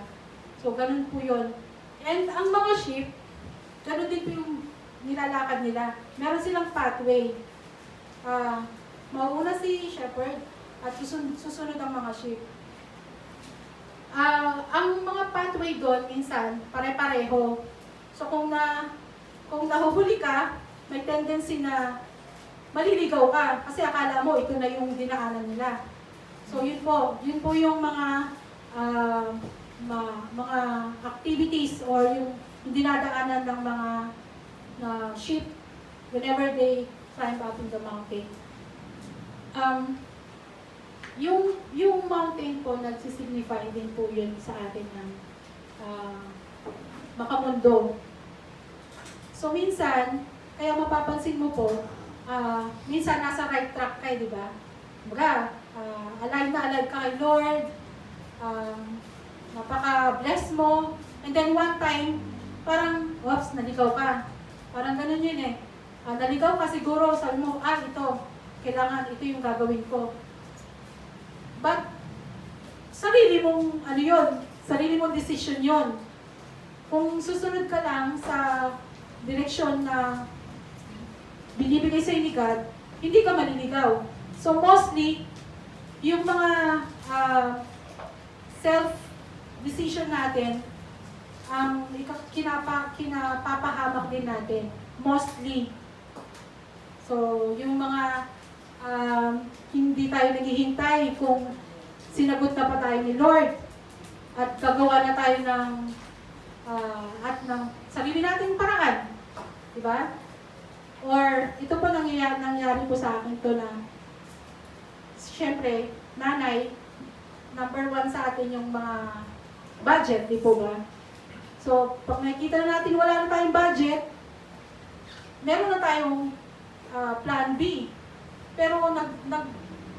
So, ganun po yun. And ang mga sheep, ganun din po yung nilalakad nila. Meron silang pathway. Mauuna si shepherd at susunod ang mga sheep. Ang mga pathway doon, minsan, pare-pareho. So, kung nahuhuli ka, may tendency na maliligaw ka. Kasi akala mo, ito na yung dinaanan nila. So, yun po yung mga activities or yung dinadaanan ng mga sheep whenever they climb up in the mountain. Yung mountain po, nagsisignify din po yun sa atin ng makamundo. So, minsan, kaya mapapansin mo po, minsan nasa right track kayo, di ba? Baga, alive na alive ka kay Lord, napaka-bless mo, and then one time, parang, oops, naligaw ka. Parang ganun yun eh. Naligaw ka siguro, sabi mo, ito, kailangan, ito yung gagawin ko. But sarili mong, ano yun, sarili mong decision yun. Kung susunod ka lang sa direksyon na binibigay sa'yo ni God, hindi ka maliligaw. So mostly, yung mga self-decision natin, ang kinapapahamak din natin. Mostly. So, yung mga hindi tayo naghihintay kung sinagot na pa tayo ni Lord at gagawa na tayo ng sarili nating paraan. Diba? Or, ito po nangyari po sa akin to na syempre, nanay, number 1 sa atin yung mga budget, di po ba? So, pag nakikita na natin wala na tayong budget, meron na tayong plan B. Pero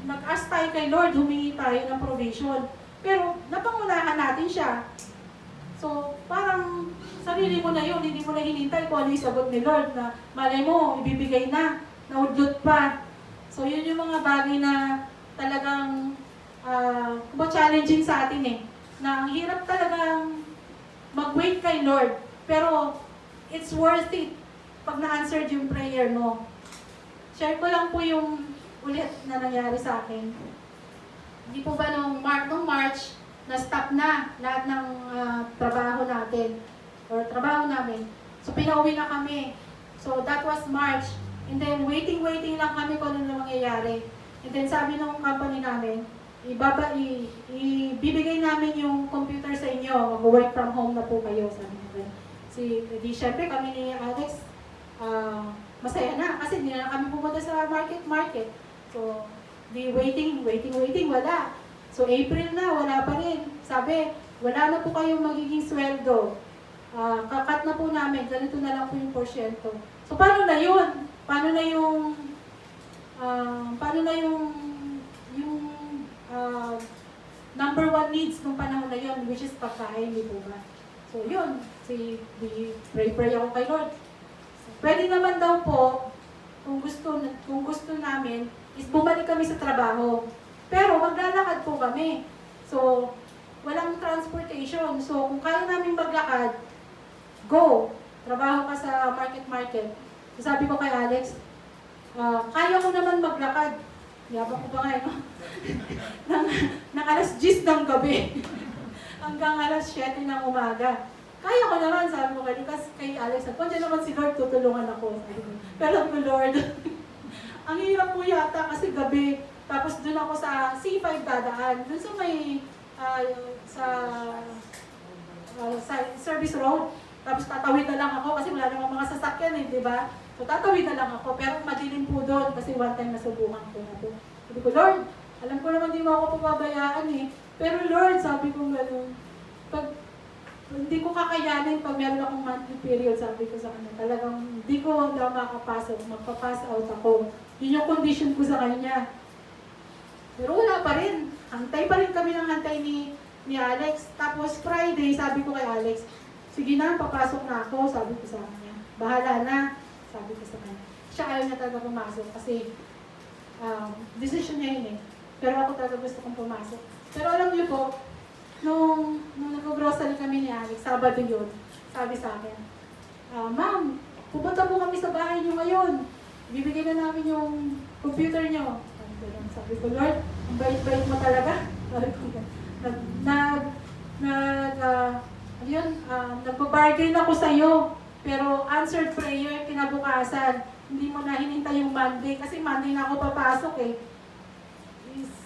nag-ask tayo kay Lord, humingi tayo ng provision. Pero napangunahan natin siya. So, parang sarili mo na yun, hindi mo na hinintay kung ano yung sagot ni Lord na malay mo, ibibigay na, naudlot pa. So, yun yung mga bagay na talagang challenging sa atin eh. Na ang hirap talagang mag-wait kay Lord. Pero, it's worth it pag na-answered yung prayer mo. Share ko lang po yung ulit na nangyari sa akin. Hindi po ba nung March, na-stop na lahat ng trabaho natin or trabaho namin. So, pinauwi na kami. So, that was March. And then, waiting lang kami kung ano na mangyayari. And then, sabi ng company namin, ibibigay namin yung computer sa inyo. Mag-work from home na po kayo. Sabi namin. Syempre, kami ni Alex, masaya na. Kasi hindi na kami pumunta sa market. So, waiting, wala. So, April na, wala pa rin. Sabi, wala na po kayong magiging sweldo. Kakat na po namin, ganito na lang po yung porsyento. So, paano na yun? Paano na yung number 1 needs nung panahon na yun, which is pagkain, di po ba? So, yun. Pray ako kay Lord. Pwede naman daw po, kung gusto namin, is bumalik kami sa trabaho. Pero maglalakad po kami. So, walang transportation. So, kung kaya namin maglakad, go. Trabaho ka sa market. So, sabi ko kay Alex, kaya ko naman maglakad. Yabang ko ba ngayon? Nang alas 10 ng gabi. Hanggang alas 7 ng umaga. Kaya ko naman, sabi ko kay Alex, kung dyan naman si Lord, tutulungan ako. Pero po Lord, ang hirap po yata kasi gabi. Tapos doon ako sa C5 dadaan. Doon sa may, sa service road. Tapos tatawid na lang ako kasi wala namang mga sasakyan di ba? So tatawid na lang ako. Pero madilim po doon kasi one time nasubukan ko na po. Sabi ko, Lord, alam ko naman di mo ako pababayaan Pero Lord, sabi ko gano'n, pag hindi ko kakayanin pag meron akong monthly period, sabi ko sa kanya, talagang hindi ko daw makapasok, magpapass out ako. Yun yung condition ko sa kanya. Pero wala pa rin. Hantay pa rin kami ng hantay ni Alex. Tapos Friday, sabi ko kay Alex, sige na, papasok na ako, sabi ko sa kanya. Bahala na, sabi ko sa kanya. Siya ayaw niya talaga pumasok kasi decision niya yun Pero ako talaga gusto kong pumasok. Pero alam niyo po, nung nag-grocery kami ni Alex, Sabado yun, sabi sa akin, Ma'am, pupunta po kami sa bahay niyo ngayon. Bibigyan na namin yung computer niyo. Sabi ko, Lord, ang bait-bait mo talaga. Sabi ko, nagbabargain ako sa'yo. Pero answered prayer, kinabukasan, hindi mo na hinintay yung Monday. Kasi Monday na ako papasok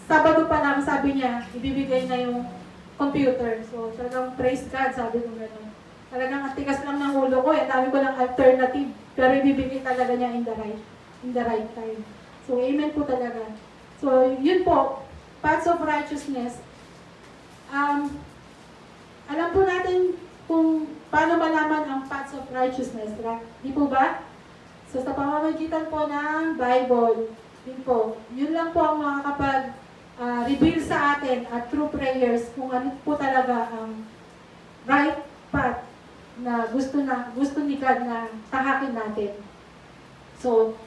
Sabado pa lang, sabi niya, ibibigay na yung computer. So, talagang praise God, sabi ko gano'n. Talagang ang tigas lang ng ulo ko dami ko lang alternative. Pero ibibigay talaga niya in the right time. So, amen po talaga. So, yun po, paths of righteousness. Alam po natin kung paano malaman ang paths of righteousness. Di po ba? So, sa pamamagitan po ng Bible, yun lang po ang makakapag reveal sa atin at through prayers kung ano po talaga ang right path na gusto ni God na tahakin natin. So,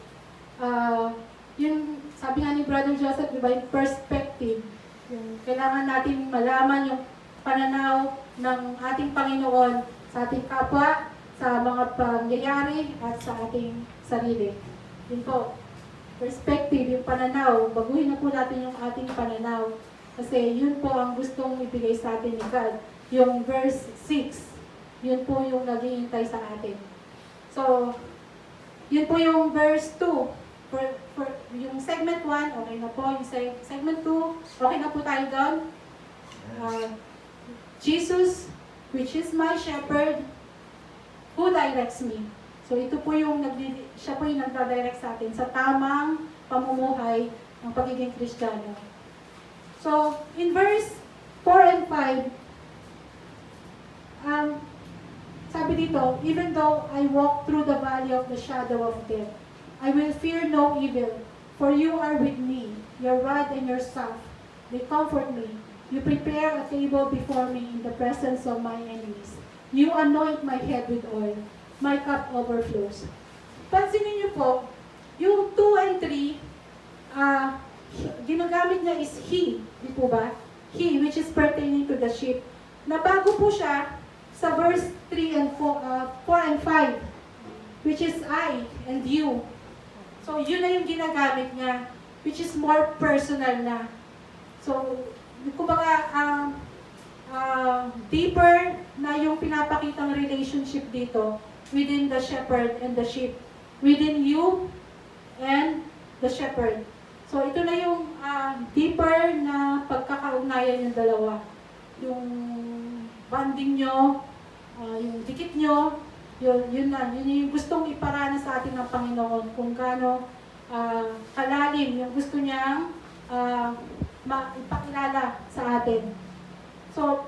yun, sabi nga ni Brother Joseph, diba, yung perspective, Yung kailangan natin malaman yung pananaw ng ating Panginoon sa ating kapwa, sa mga pangyayari at sa ating sarili. Yun po, perspective, yung pananaw, baguhin na po natin yung ating pananaw. Kasi yun po ang gustong ibigay sa atin ni God. Yung verse 6, yun po yung naghihintay sa atin. So, yun po yung verse 2. For yung segment 1, okay na po. Yung segment 2, okay na po tayo doon. Jesus, which is my shepherd, who directs me. So ito po yung siya po yung nagda-direct sa atin sa tamang pamumuhay ng pagiging Kristiyano. So, in verse 4 and 5, sabi dito, even though I walk through the valley of the shadow of death, I will fear no evil, for you are with me. Your rod and your staff, they comfort me. You prepare a table before me in the presence of my enemies. You anoint my head with oil. My cup overflows. Pansinin niyo po, yung 2 and 3, ginagamit niya is he, di po ba? He, which is pertaining to the sheep. Nabago po siya sa verse 3 and 4 and 5, which is I and you. So, yun na yung ginagamit niya, which is more personal na. So, kumbaga, deeper na yung pinapakitang relationship dito within the shepherd and the sheep. Within you and the shepherd. So, ito na yung deeper na pagkakaugnayan ng dalawa. Yung bonding nyo, yung dikit nyo, yun yung gustong iparana sa atin ng Panginoon kung gaano kalalim yung gusto niyang ipakilala sa atin. So,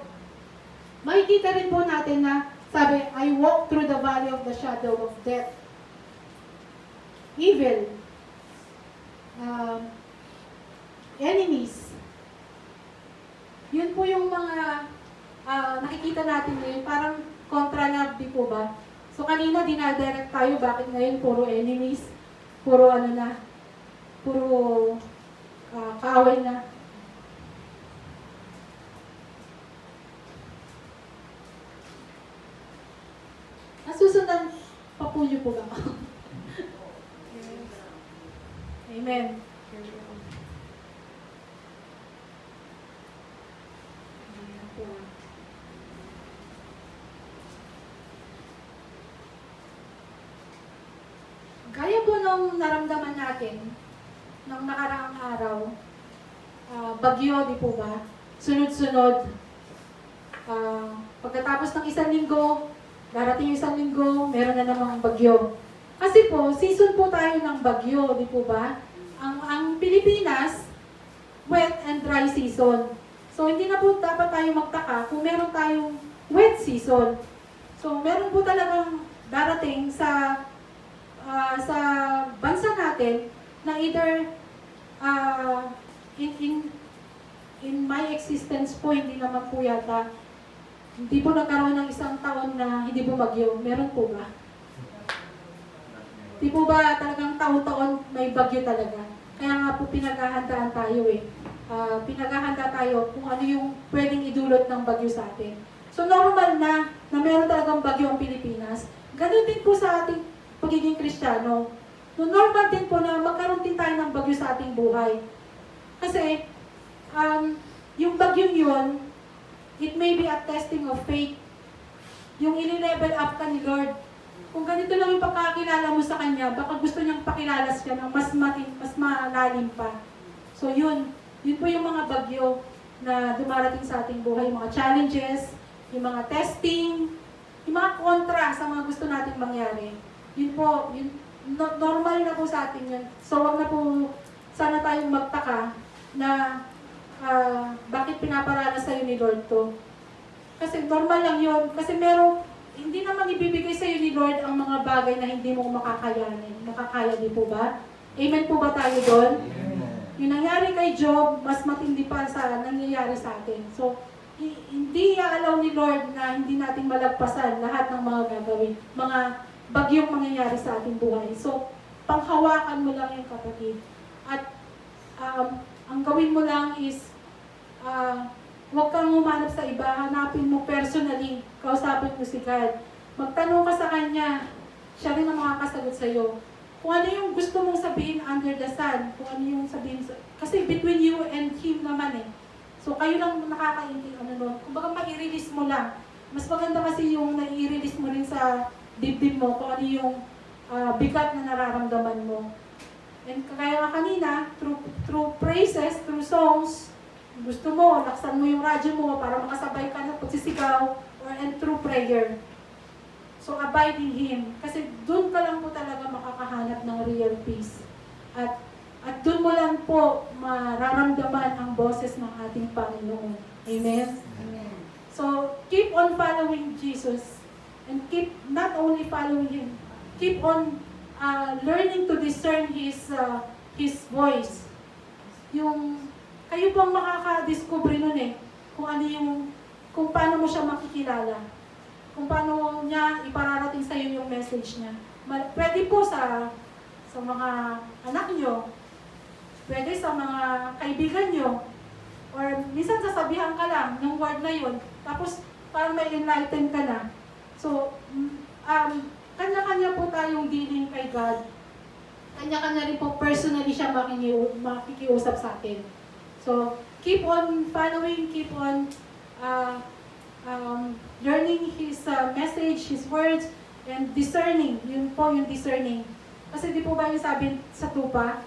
makikita rin po natin na sabi, I walk through the valley of the shadow of death. Evil. Enemies. Yun po yung mga nakikita natin ngayon, parang kontra na, di po ba? So kanina dinadirect tayo, bakit ngayon puro enemies, puro puro kaaway na. Nasusundan pa po niyo po ba? Amen. Gaya po nung naramdaman natin nung nakaraang araw, bagyo, di po ba? Sunod-sunod. Pagkatapos ng isang linggo, darating yung isang linggo, meron na namang bagyo. Kasi po, season po tayo ng bagyo, di po ba? Ang Pilipinas, wet and dry season. So, hindi na po dapat tayo magtaka kung meron tayong wet season. So, meron po talagang darating sa bansa natin na either in my existence po, hindi naman po yata, hindi po nagkaroon ng isang taon na hindi po bagyo. Meron po ba? Hindi po ba talagang taon-taon may bagyo talaga? Kaya nga po pinaghahandaan tayo pinaghahanda tayo kung ano yung pwedeng idulot ng bagyo sa atin. So normal na meron talagang bagyo ang Pilipinas. Ganun din po sa ating pagiging Kristiyano. No, normal din po na magkaroon din tayo ng bagyo sa ating buhay. Kasi yung bagyong yun, it may be a testing of faith. Yung i-level up ka ni Lord. Kung ganito lang yung pagkakilala mo sa Kanya, baka gusto niyang pakilala siya ng mas malalim pa. So yun po yung mga bagyo na dumarating sa ating buhay, yung mga challenges, yung mga testing, yung mga kontra sa mga gusto nating mangyari. Yun po, normal na po sa atin yun. So wag na po sana tayong magtaka na bakit pinaparanas sa'yo ni Lord to. Kasi normal lang yun. Kasi hindi naman ibibigay sa'yo ni Lord ang mga bagay na hindi mo makakayanin. Makakaya din po ba? Amen po ba tayo doon? Yung nangyari kay Job, mas matindi pa sa nangyayari sa atin. So, hindi i-allow ni Lord na hindi natin malagpasan lahat ng mga gagawin, mga bagyong mangyayari sa ating buhay. So, panghawakan mo lang yung kapatid. At ang gawin mo lang is huwag kang humanap sa iba, hanapin mo personally, kausapin mo si God. Magtanong ka sa Kanya, siya rin ang makakasagot sa iyo. Kung ano yung gusto mong sabihin under the sun, kung ano yung sabihin, kasi between you and Him naman eh. So kayo lang nakakaintindi nun. Kumbaga mai-release mo lang. Mas maganda kasi yung nai-release mo rin sa dibdib mo, kung ano yung bigat na nararamdaman mo. And kaya nga kanina, through praises, through songs, gusto mo, laksan mo yung radyo mo para makasabay ka na pagsisigaw, and through prayer. So abide in Him. Kasi doon ka lang po talaga makakahanap ng real peace. At doon mo lang po mararamdaman ang boses ng ating Panginoon. Amen? Amen. So, keep on following Jesus. And keep not only following Him, keep on learning to discern His voice. Kayo po ang makaka-discover nun eh. Kung paano mo siya makikilala. Kung paano niya ipararating sa iyo yung message niya. Pwede po sa mga anak nyo, pwede sa mga kaibigan nyo, or minsan sasabihan ka lang ng word na yun, tapos parang may enlighten ka na. So, kanya-kanya po tayong dealing kay God. Kanya-kanya rin po personally siya makikiusap sa atin. So, keep on following, keep on learning His message, His words, and discerning. Yun po yung discerning. Kasi di po ba yung sabi sa tupa,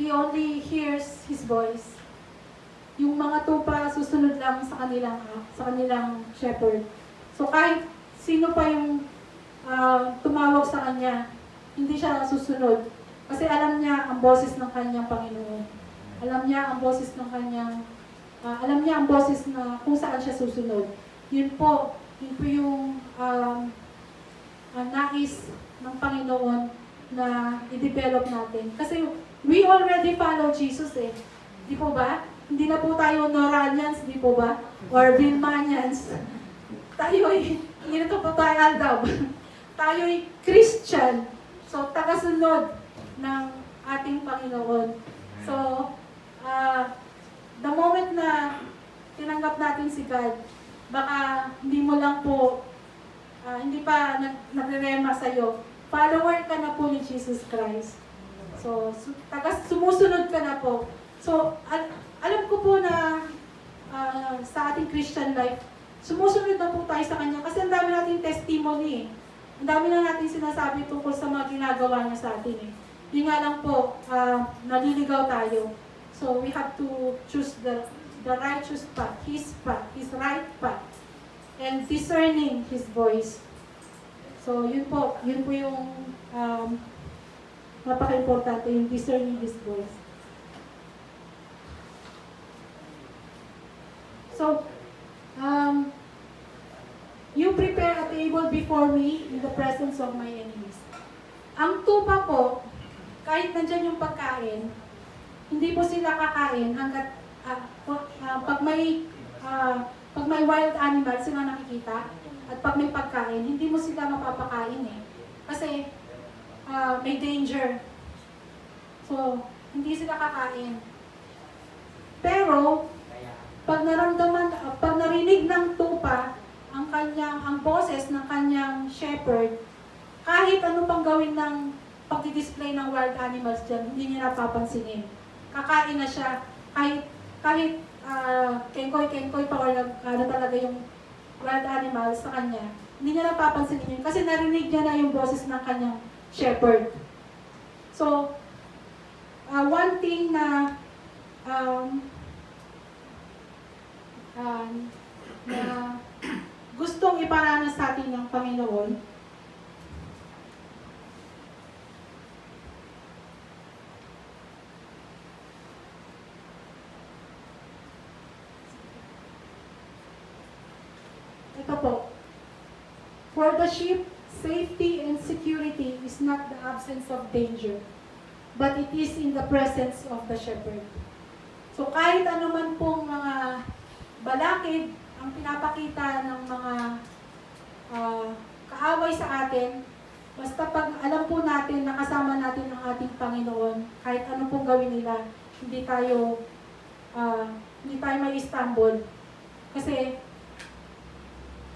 He only hears His voice. Yung mga tupa susunod lang sa kanilang shepherd. So kahit sino pa yung tumawag sa kanya, hindi siya susunod. Kasi alam niya ang boses ng kanyang Panginoon. Alam niya ang boses ng kanyang alam niya ang boses na kung saan siya susunod. Yun po yung nais ng Panginoon na i-develop natin. Kasi we already follow Jesus eh. Di po ba? Hindi na po tayo Noranians, di po ba? Or Vilmanians. Tayo'y, hindi na to po tayo Aldab. Tayo'y Christian. So, tagasunod ng ating Panginoon. So, the moment na tinanggap natin si God, baka hindi mo lang po, hindi pa nagre-rema sa'yo. Follower ka na po ni Jesus Christ. So, sumusunod ka na po. So, alam ko po na sa ating Christian life, sumusunod na po tayo sa Kanya kasi ang dami nating testimony eh. Ang dami na natin sinasabi tungkol sa mga ginagawa niya sa atin eh. Yun nga lang po, naliligaw tayo. So, we have to choose the righteous path, His right path, and discerning His voice. So, yun po yung napaka-importante, yung discerning His voice. So, you prepare a table before me in the presence of my enemies. Ang tupa po, kahit nandyan yung pagkain, hindi po sila kakain hanggat pag may wild animals sila nakikita at pag may pagkain, hindi mo sila mapapakain eh. Kasi may danger. So, hindi sila kakain. Pero, pag narinig ng tupa ang boses ng kanyang shepherd, kahit ano pang gawin ng pagdi-display ng wild animals dyan, hindi niya napapansinin. Kakain na siya, kahit kengkoy pa or talaga yung wild animals sa kanya, hindi niya napapansinin yun kasi narinig niya na yung boses ng kanyang shepherd. So, one thing na gustong iparanas sa atin ng Panginoon, ito po. For the sheep, safety and security is not the absence of danger, but it is in the presence of the shepherd. So kahit anuman pong mga balakid ang pinapakita ng mga kaaway sa atin, basta pag alam po natin na kasama natin ang ating Panginoon, kahit ano pong gawin nila, hindi tayo hindi tayo may stumble. Kasi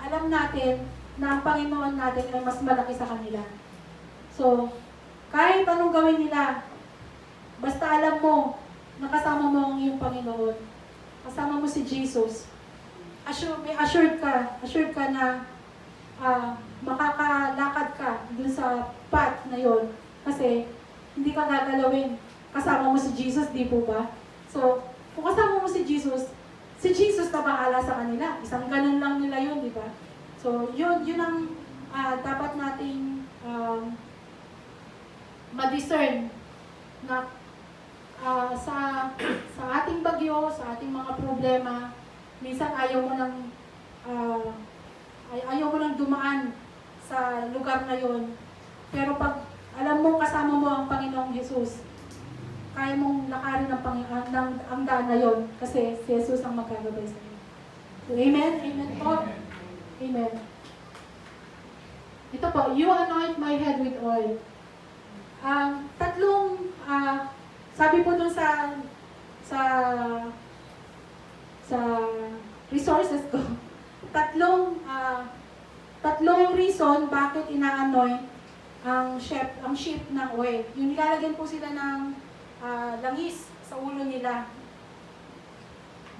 alam natin na ang Panginoon natin ay mas malaki sa kanila. So, kahit anong gawin nila, basta alam mo na kasama mo ang iyong Panginoon, kasama mo si Jesus, assured ka na makakalakad ka dun sa path na yon, kasi hindi ka gagalawin. Kasama mo si Jesus, di po ba? So, kung kasama mo si Jesus na bahala sa kanila. Isang ganun lang nila yun, di ba? So, yun ang dapat nating ma-discern na sa ating bagyo, sa ating mga problema, minsan ayaw mo nang dumaan sa lugar na yon. Pero pag alam mo kasama mo ang Panginoong Jesus, kaya mong lakarin ang daan na yon, kasi si Jesus ang magkagabay sa iyo. So, amen? Amen po? Amen. Ito po, you anoint my head with oil. Sabi po dun sa resources ko, tatlong reason bakit ina-anoint ang sheep ng oil. Yung nilalagyan po sila ng langis sa ulo nila.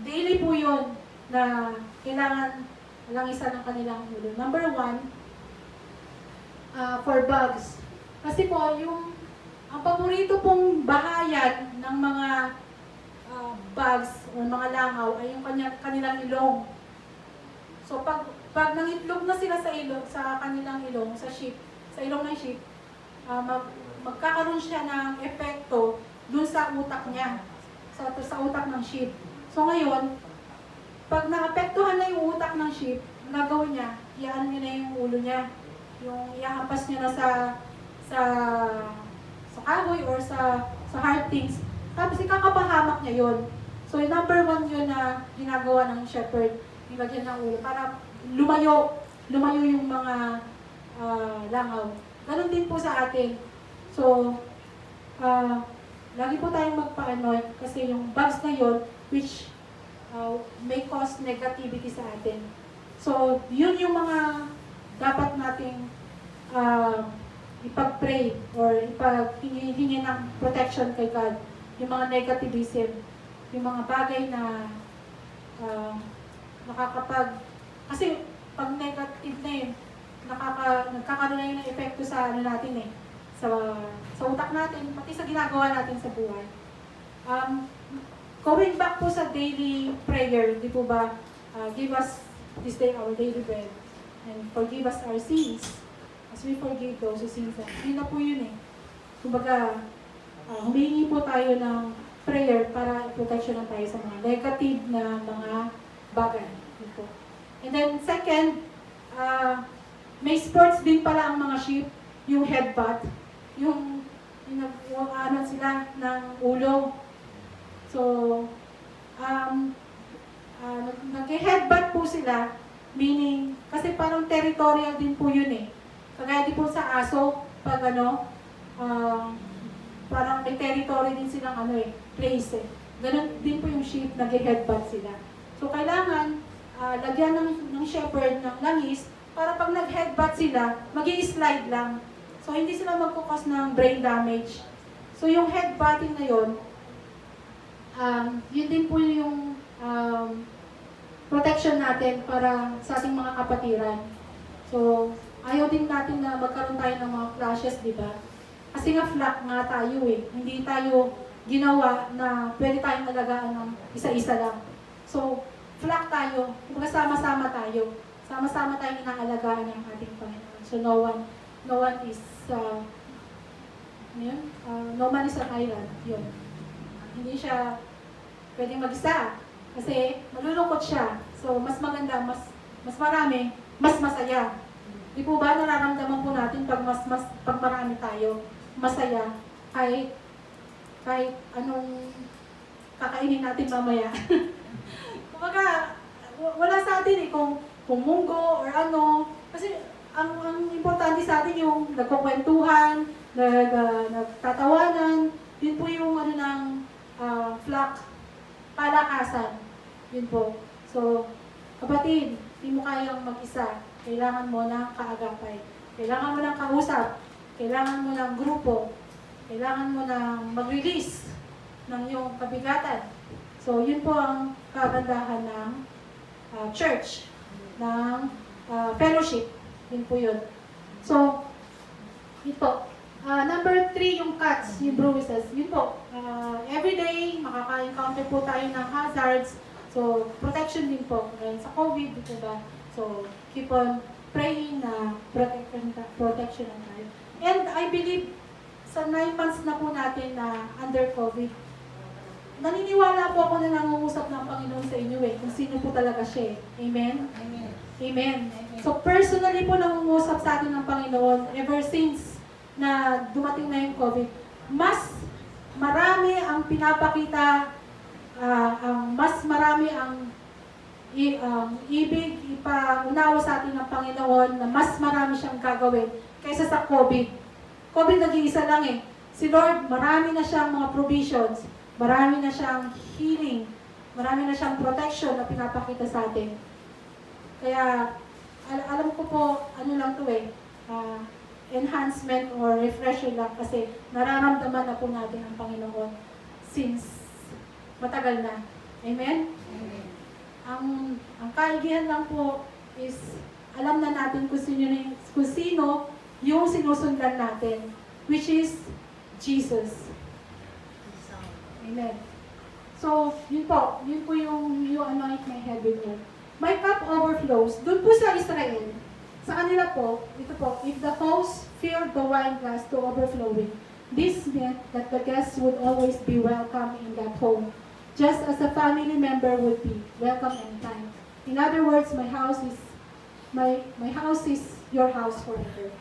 Daily po yun na kailangan langisan ng kanilang ulo. Number 1, for bugs. Kasi po, ang paborito pong bahayan ng mga bugs o mga langaw ay yung kanilang ilong. So, pag nangitlog na sila sa kanilang ilong, sa ilong ng sheep, magkakaroon siya ng epekto dun sa utak niya, sa utak ng sheep. So, ngayon, pag naapektuhan na yung utak ng sheep, ang gagawin niya, iyaan niya na yung ulo niya. Yung ihahampas niya na sa kahoy or sa hard things. Tapos ikakapahamak niya yon. So, yung number 1 yun na ginagawa ng shepherd, nilagyan ng ulo, para lumayo yung mga langaw. Ganon din po sa atin. So, lagi po tayong magpa-anoint kasi yung bugs na yon, which may cause negativity sa atin. So, yun yung mga dapat nating ipag-pray or ipag-hingi ng protection kay God. Yung mga negativism, yung mga bagay na kasi pag negative na yun, nagkakaroon na yun ng epekto sa natin sa utak natin, pati sa ginagawa natin sa buhay. Going back po sa daily prayer, di po ba, give us this day our daily bread and forgive us our sins as we forgive those who sin us. Yun na po yun Kumbaga, humingi po tayo ng prayer para protection na tayo sa mga negative na mga bagay. Yun po. And then second, may sports din pala ang mga sheep, yung headbutt, yung ano sila ng ulo. So, nag-headbutt po sila, meaning, kasi parang territorial din po yun Kagaya din po sa aso, pag parang may territory din silang place Ganun din po yung sheep, nag-headbutt sila. So, kailangan lagyan ng shepherd ng langis para pag nag-headbutt sila, mag-i-slide lang. So, hindi sila magkukos ng brain damage. So, yung headbutting na yun, yun din po yung protection natin para sa ating mga kapatiran. So, ayaw din natin na magkaroon tayo ng mga clashes, di ba? Kasi nga flock nga tayo Hindi tayo ginawa na pwede tayong alagaan ng isa-isa lang. So, flock tayo. Sama-sama tayo. Sama-sama tayong inaalagaan ng ating Panginoon. So, no one is no man is an island. Yun. Hindi siya pwedeng mag-isa. Kasi malulungkot siya. So, mas maganda, mas marami, mas masaya. Di po ba nararamdaman po natin pag marami tayo, masaya, kahit anong kakainin natin mamaya. Kumbaga, wala sa atin kung munggo or ano. Kasi ang importante sa atin yung nagkukwentuhan, nagtatawanan. Yun po yung ng flock. palakasan. Yun po. So, kapatid, hindi mo kayang mag-isa. Kailangan mo ng kaagapay. Kailangan mo ng kausap. Kailangan mo ng grupo. Kailangan mo ng mag-release ng iyong kabigatan. So, yun po ang kagandahan ng church, ng fellowship. Yun po yun. So, ito. Number 3, yung cuts, yung bruises. Yun po. Everyday, makaka-encounter po tayo ng hazards. So, protection din po. Ngayon sa COVID, dito ba? So, keep on praying na protection ang tayo. And I believe, sa 9 months na po natin na under COVID, naniniwala po ako na nangungusap ng Panginoon sa inyo kung sino po talaga siya. Amen? Amen. Amen. So personally po nangungusap sa atin ng Panginoon ever since na dumating na yung COVID. Mas marami ang pinapakita, mas marami ang ibig ipaunawa sa atin ng Panginoon na mas marami siyang gagawin kaysa sa COVID. COVID nag-iisa lang eh. Si Lord, marami na siyang mga provisions, marami na siyang healing, marami na siyang protection na pinapakita sa atin. Kaya, alam ko po, ano lang to enhancement or refresher lang kasi nararamdaman na po natin ang Panginoon since matagal na. Amen? Amen. Ang kaigihan lang po is alam na natin kung sino yung sinusundan natin, which is Jesus. Amen. So, yun po yung you anoint my head with oil. My cup overflows. Doon po sa Israel, sa kanila po, ito po, if the host filled the wine glass to overflowing, this meant that the guests would always be welcome in that home, just as a family member would be welcome anytime. In other words, my house is your house forever.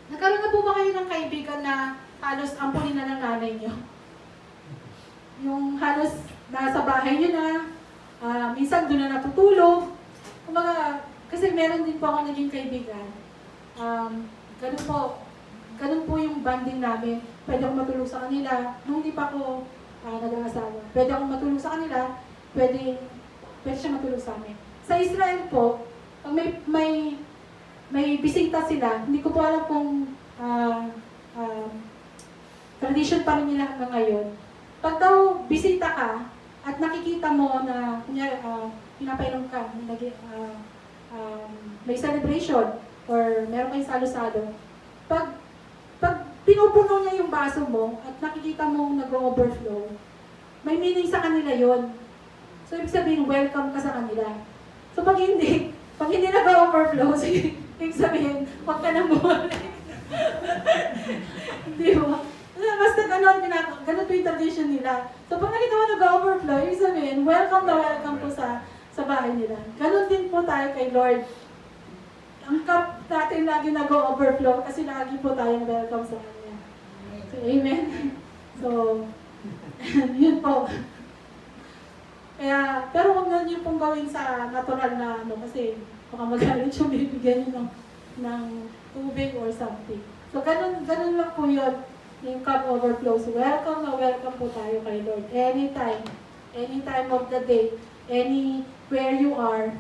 Nagkaroon na po ba kayo ng kaibigan na halos ampunin na ng nanay niyo? Yung halos nasa bahay niyo na, minsan doon na natutulog. Kumbaga, kasi meron din po ako naging kaibigan. Ganun po yung bonding namin. Pwede akong matulog sa kanila. Nung hindi pa ako nag-aasawa. Pwede akong matulog sa kanila. Pwede siya matulog sa amin. Sa Israel po, pag may bisita sila, hindi ko po alam kung tradition pa rin nila hanggang ngayon. Pag daw bisita ka at nakikita mo na pinapainom ka, may celebration or meron kayong salo-salo, pag pinupuno niya yung baso mo at nakikita mo nag-overflow, may meaning sa kanila yon. So, ibig sabihin, welcome ka sa kanila. So, pag hindi nag-overflow, ibig sabihin, huwag ka na muli. Di ba? Basta ganun po yung tradition nila. So, pag nakita mo nag-overflow, ibig sabihin, welcome na welcome po sa bahay nila. Ganun din po tayo kay Lord. Ang cup natin lagi nag-overflow kasi lagi po tayo welcome sa Kanya. So, amen? So, yun po. Kaya, pero huwag na niyo pong gawin sa natural na kasi baka magalit yung bibigyan niyo ng tubig or something. So, ganun lang po yun. Yung cup overflows. Welcome na welcome po tayo kay Lord. Any time of the day, anywhere you are,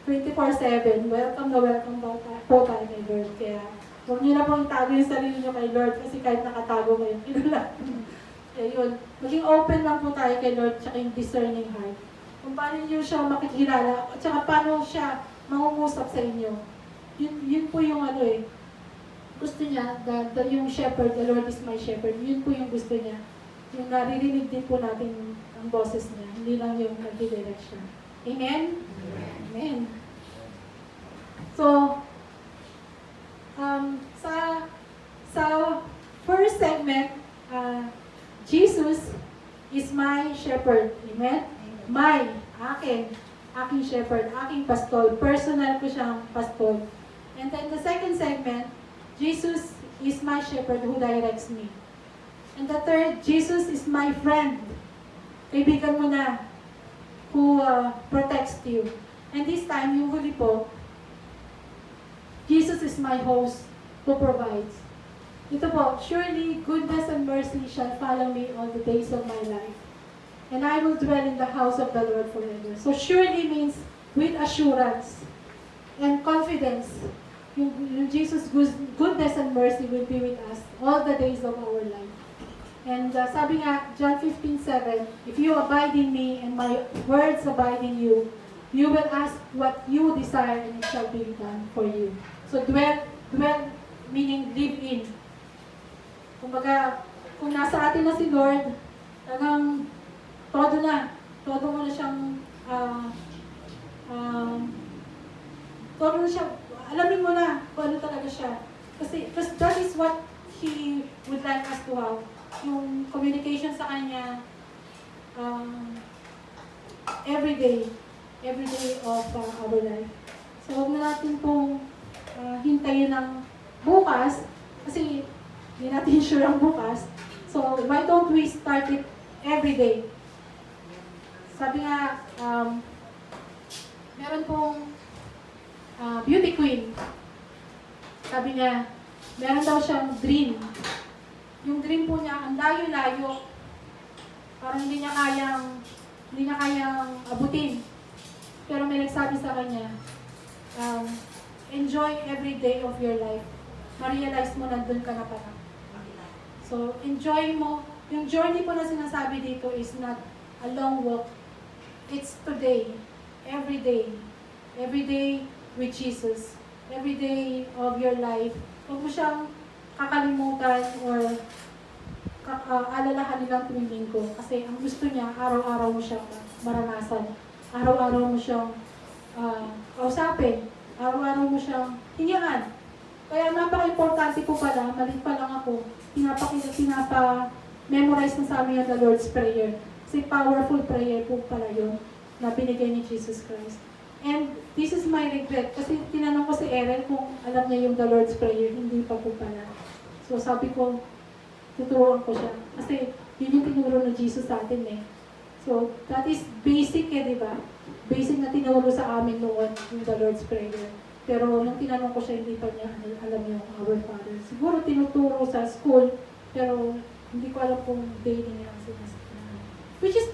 24/7, welcome na welcome po tayo kay Lord. Kaya, huwag niyo na pong itago yung sarili niyo kay Lord kasi kahit nakatago kayo, kilala. Kaya yun, maging open lang po tayo kay Lord tsaka yung discerning heart. Kung paano niyo siya makikilala, at saka paano siya mangungusap sa inyo. Yun po yung gusto niya, yung shepherd, the Lord is my shepherd, yun po yung gusto niya. Yung naririnig din po natin ang boses niya, hindi lang yung nag-direct siya. Amen? Amen. So, sa first segment, Jesus is my shepherd. Amen? Aking shepherd, aking pastol. Personal ko siyang pastol. And then the second segment, Jesus is my shepherd who directs me. And the third, Jesus is my friend. Kaibigan mo na who protects you. And this time, yung huli po, Jesus is my host who provides. Ito po, surely goodness and mercy shall follow me all the days of my life. and I will dwell in the house of the Lord forever. So surely means with assurance and confidence. Yung Jesus' goodness and mercy will be with us all the days of our life. And sabi nga, John 15:7, if you abide in me and my words abide in you, you will ask what you desire and it shall be done for you. So dwell meaning live in. Kumbaga, kung nasa atin na si Lord, talagang todo mo na siyang, todo na siya, alamin mo na kung ano talaga siya. Because that is what He would like us to have. Yung communication sa Kanya, every day of our life. So, huwag na natin pong hintayin ng bukas, kasi hindi natin sure ang bukas. So, why don't we start it every day? Sabi nga, meron pong beauty queen. Sabi niya, meron daw siyang dream. Yung dream po niya, ang layo-layo. Parang hindi niya kayang abutin. Pero may nagsabi sa kanya, enjoy every day of your life. Ma-realize mo nandun ka na pala. So, enjoy mo. Yung journey po na sinasabi dito is not a long walk. It's today. Every day. Every day with Jesus. Every day of your life. Huwag mo siyang kakalimutan or alalahanin lang tuwing linggo. Kasi ang gusto niya, araw-araw mo siyang maranasan. Araw-araw mo siyang kausapin. Araw-araw mo siyang hingaan. Kaya napaka-importante po pala, maliit pa lang ako, pinapa-memorize na sa amin yung the Lord's Prayer. Kasi powerful prayer po pala yun na binigay ni Jesus Christ. And this is my regret. Kasi tinanong ko si Eren kung alam niya yung the Lord's Prayer, hindi pa po pala. So sabi ko, tuturuan ko siya. Kasi yun yung tinuro ng Jesus sa atin eh. So that is basic di ba? Basic na tinuro sa amin noon yung the Lord's Prayer. Pero nung tinanong ko siya, hindi pa niya alam yung Our Father. Siguro tinuturo sa school, pero hindi ko alam kung daily niya ang sinasabi. Which is,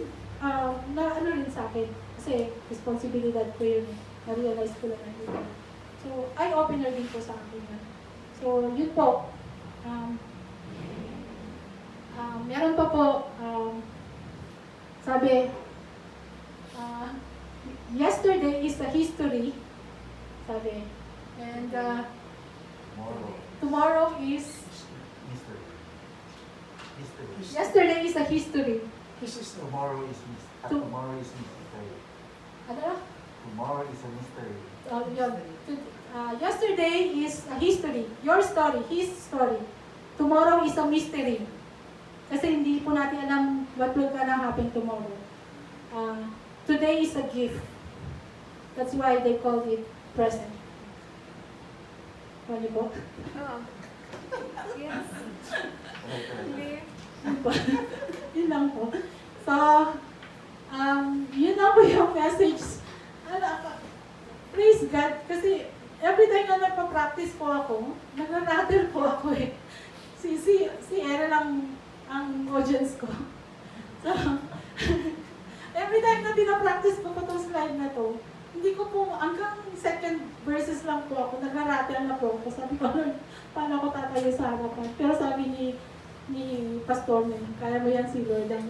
na ano rin sa akin. Kasi responsibilidad ko yun. Na-realize ko lang na yun. So, eye-opener din po sa akin yun. So, yun po. Meron pa po, sabi, yesterday is a history. Sabi. And tomorrow is Mystery. yesterday is a history. Tomorrow is mystery. Tomorrow is mystery. Ano? Tomorrow is a mystery. Yesterday is a history. Your story, his story. Tomorrow is a mystery. Kasi hindi po natin alam what will gonna happen tomorrow. Today is a gift. That's why they call it present. Ano po? Oh. Yes. Hindi. Yun lang po. So, yun lang po yung message. Praise God. Kasi every time na nagpa-practice po ako, nag-rattle po ako eh. Si Aaron ang audience ko. So, every time na pinapractice ko po itong slide na to, hindi ko po, hanggang second verses lang po ako, nag-rattle na po ako. Sabi ko, Lord, paano ako tatayo sa harapan? Pero sabi ni Pastor niya, kaya mo yan si Lord ang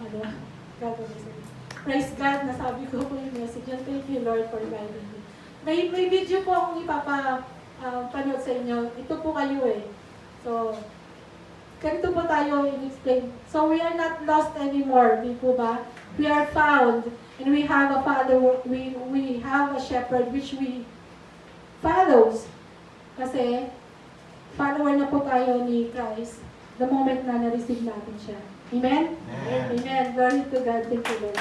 gagawin sa'yo. Praise God, nasabi ko po yung message. And thank you, Lord, for guiding me. May video po akong ipapanood sa inyo. Ito po kayo eh. So, ganito po tayo in-explain. So, we are not lost anymore, di po ba? We are found. And we have a Father, we have a shepherd which we follows. Kasi, follower na po tayo ni Christ the moment na na-receive natin siya. Amen? Amen. Amen. Glory to God. Thank you, Lord.